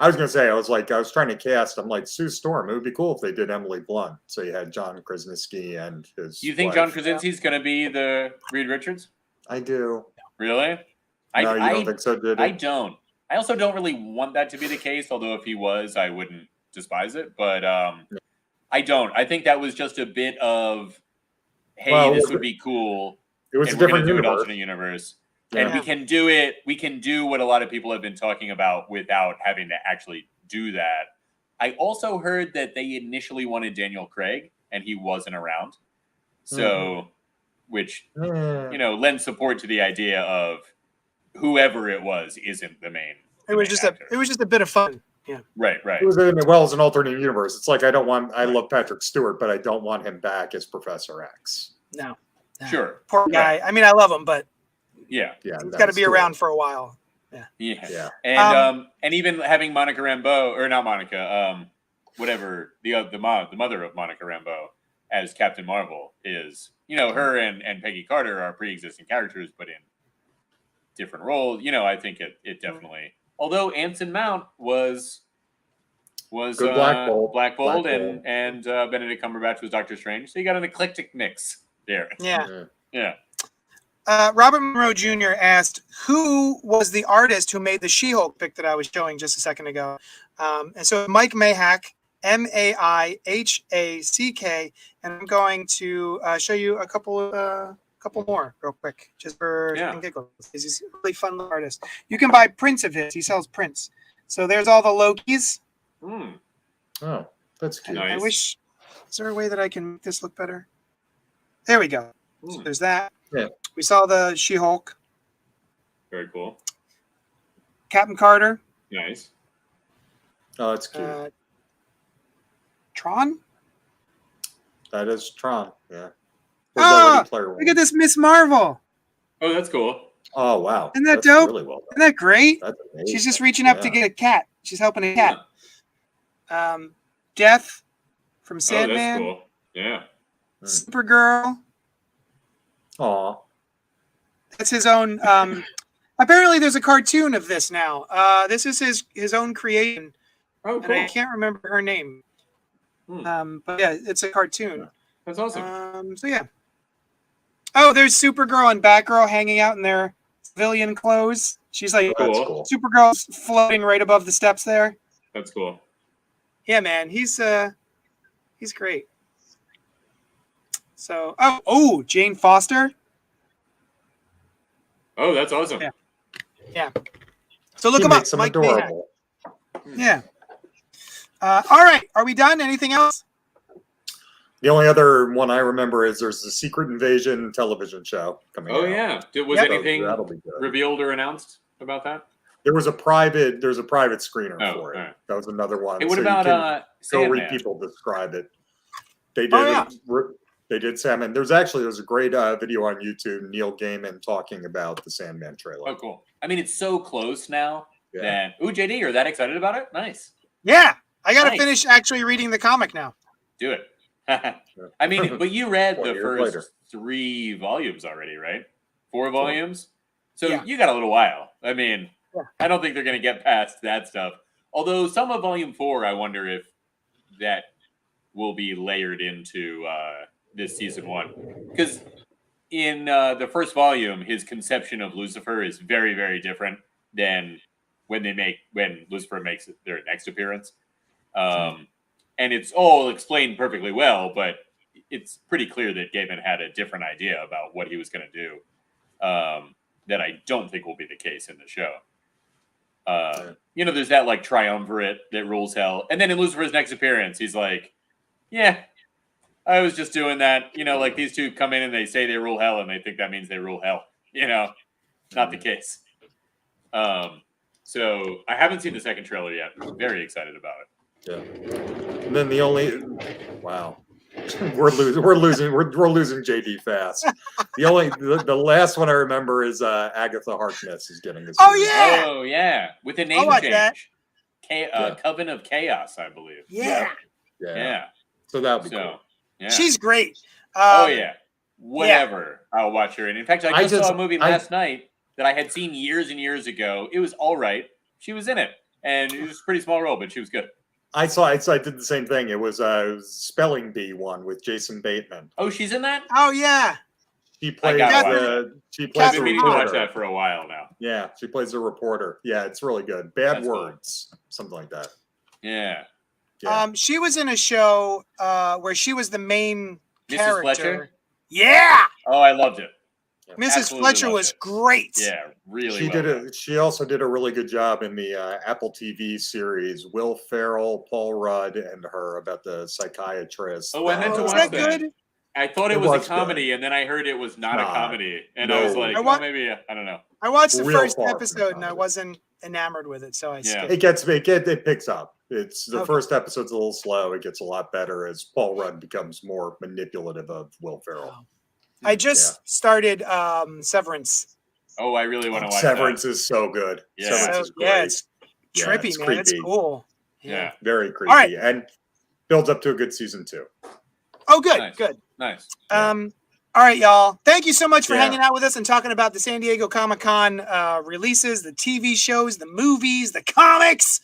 I was going to say, I was trying to cast. I'm like, Sue Storm. It would be cool if they did Emily Blunt. So you had John Krasinski and his. You think wife. John Krasinski's going to be the Reed Richards? I do. Really? No, you don't think so, JD? I don't. I also don't really want that to be the case. Although if he was, I wouldn't despise it. But I don't. I think that was just a bit of, hey, this would be cool. It was and a we're going different to do universe. an alternate universe. Yeah. And we can do it. We can do what a lot of people have been talking about without having to actually do that. I also heard that they initially wanted Daniel Craig, and he wasn't around. So, which, lends support to the idea of whoever it was isn't the main. It was just a bit of fun. Yeah. Right. It was as an alternate universe. It's like I love Patrick Stewart, but I don't want him back as Professor X. No. Sure. Poor guy. Right. I mean, I love him, but he's got to be around for a while. Yeah. And even having Monica Rambeau, or not Monica, whatever the mother of Monica Rambeau as Captain Marvel is, her and Peggy Carter are pre-existing characters, but in different roles. I think it definitely. Although Anson Mount was good blackballed, and Benedict Cumberbatch was Doctor Strange, so you got an eclectic mix there. Yeah. Robert Monroe Jr. asked, who was the artist who made the She-Hulk pic that I was showing just a second ago? And so Mike Mayhack, Maihack, and I'm going to show you a couple more real quick, just for giggles. He's a really fun artist. You can buy prints of his. He sells prints. So there's all the Lokis. Oh, that's cute. Nice. I wish. Is there a way that I can make this look better? There we go. So there's that. Yeah. We saw the She-Hulk. Very cool. Captain Carter. Nice. Oh, that's cute. Tron? That is Tron. Yeah. Look at this Miss Marvel. Oh, that's cool. Oh, wow. Isn't that dope? Really well done. Isn't that great? That's amazing. She's just reaching up to get a cat. She's helping a cat. Death from Sandman. Oh, that's cool. Yeah. Supergirl. Aw. That's his own. Apparently, there's a cartoon of this now. This is his own creation. Oh, cool. And I can't remember her name. But yeah, it's a cartoon. That's awesome. So yeah. Oh, there's Supergirl and Batgirl hanging out in their civilian clothes. She's like, cool. Supergirl's floating right above the steps there. That's cool. Yeah, man, he's great. So, Jane Foster. Oh, that's awesome. Yeah. So look him up. Mike adorable. Yeah. All right. Are we done? Anything else? The only other one I remember is there's the Secret Invasion television show coming out. Oh, yeah. Was anything revealed or announced about that? There's a private screener for it. Right. That was another one. Hey, what about go read people describe it. They did. They did Sandman. There's a great video on YouTube. Neil Gaiman talking about the Sandman trailer. Oh, cool. I mean, it's so close now that JD, you're that excited about it? Nice. Yeah, I got to finish actually reading the comic now. Do it. I mean, but you read the first 3 volumes already, right? 4 volumes. So you got a little while. I mean, I don't think they're going to get past that stuff. Although some of Volume 4, I wonder if that will be layered into this season 1. Because in the first volume, his conception of Lucifer is very, very different than when Lucifer makes their next appearance. And it's all explained perfectly well, but it's pretty clear that Gaiman had a different idea about what he was going to do that I don't think will be the case in the show. There's that like triumvirate that rules hell. And then in Lucifer's next appearance, he's like, yeah, I was just doing that. Like these two come in and they say they rule hell and they think that means they rule hell. Not the case. So I haven't seen the second trailer yet. I'm very excited about it. Yeah. And then we're losing JD fast. The last one I remember is Agatha Harkness is getting this. Oh yeah, with a name change. Coven of Chaos, I believe. Yeah. So that'll be cool. Yeah. She's great. Whatever. I'll watch her. And in fact, I just saw a movie last night that I had seen years and years ago. It was all right. She was in it, and it was a pretty small role, but she was good. I did the same thing. It was a spelling bee one with Jason Bateman. Oh, she's in that? Oh yeah. She plays I've been meaning to watch that for a while now. Yeah, she plays a reporter. Yeah, it's really good. Bad Words, something like that. Yeah. She was in a show where she was the main character. Fletcher? Yeah. Oh, I loved it. Mrs. Absolutely Fletcher was great. Yeah, really. She also did a really good job in the Apple TV series Will Ferrell, Paul Rudd, and her about the psychiatrist. Oh, I meant to watch that. Good? I thought it was a comedy, and then I heard it was not a comedy, and I was like, maybe I don't know. I watched the first episode, and I wasn't enamored with it, so I skipped. It picks up. It's the first episode's a little slow. It gets a lot better as Paul Rudd becomes more manipulative of Will Ferrell. Oh. I just started Severance. Oh, I really want to watch Severance is so good. Yeah. Severance is great. Yeah, it's trippy, it's man. creepy. It's cool. Yeah. Very creepy. All right. And builds up to a good season 2. Oh, good, Nice. good. Nice. All right, y'all. Thank you so much for hanging out with us and talking about the San Diego Comic-Con releases, the TV shows, the movies, the comics,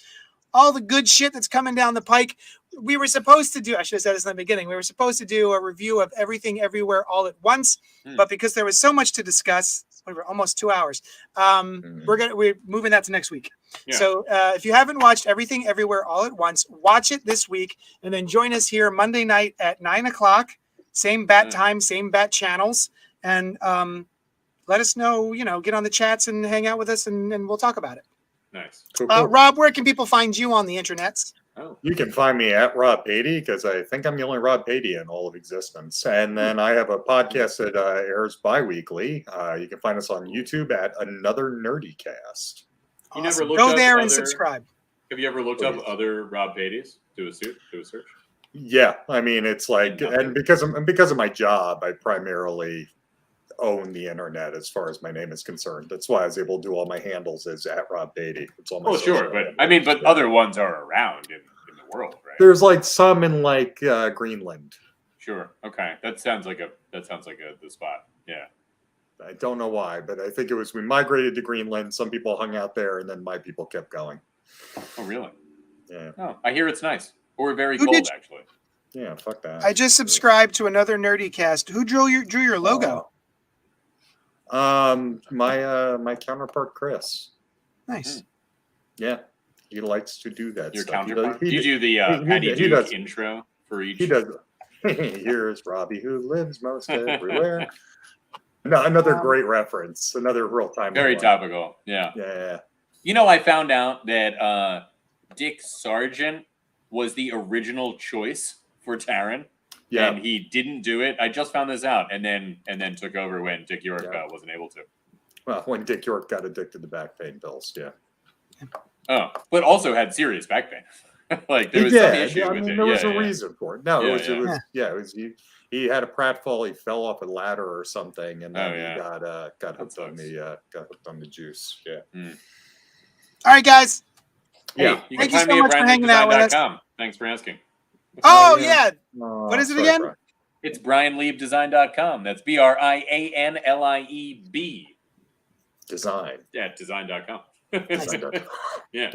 all the good shit that's coming down the pike. We were supposed to do, I should have said this in the beginning, we were supposed to do a review of Everything Everywhere All at Once, but because there was so much to discuss, we were almost 2 hours, we're moving that to next week. Yeah. So if you haven't watched Everything Everywhere All at Once, watch it this week, and then join us here Monday night at 9 o'clock, same bat time, same bat channels, and let us know, get on the chats and hang out with us, and we'll talk about it. Nice. Cool. Rob, where can people find you on the internets? Oh. You can find me at Rob Patey because I think I'm the only Rob Patey in all of existence. And then I have a podcast that airs bi-weekly. You can find us on YouTube at Another Nerdy Cast. You never looked Go up there and subscribe. Have you ever looked up other Rob Pateys? Do a search. Yeah, I mean it's like, and because of my job, I primarily own the internet as far as my name is concerned. That's why I was able to do all my handles as at Rob Patey. It's all my sure, but other ones are around in the world, right? There's like some in like Greenland. Sure. Okay. That sounds like the spot. Yeah. I don't know why, but I think it was we migrated to Greenland. Some people hung out there, and then my people kept going. Oh, really? Yeah. Oh, I hear it's nice or very cold, actually. Yeah. Fuck that. I just subscribed to Another Nerdy Cast. Who drew your logo? My counterpart Chris. Nice. Yeah, he likes to do that. Your stuff. counterpart. Do you do the Patty Duke intro for each? He does. Here's Robbie who lives most everywhere. No, another great reference. Another real time. Very topical. Yeah. Yeah. I found out that Dick Sargent was the original choice for Taron. Yeah. And he didn't do it. I just found this out, and then took over when Dick York wasn't able to. Well, when Dick York got addicted to back pain pills, yeah. Oh, but also had serious back pain. Like there was some issue with it. There was a reason for it. No, it was he had a pratfall. He fell off a ladder or something, and then he got hooked on the juice. Yeah. All right, guys. Hey, you can find me at BrianLeaveDesign.com. Thanks for asking. Oh, yeah. What is it again? Brian. It's BrianLiebDesign.com. That's BrianLieb. Design. Yeah, design.com. Design.com. Yeah.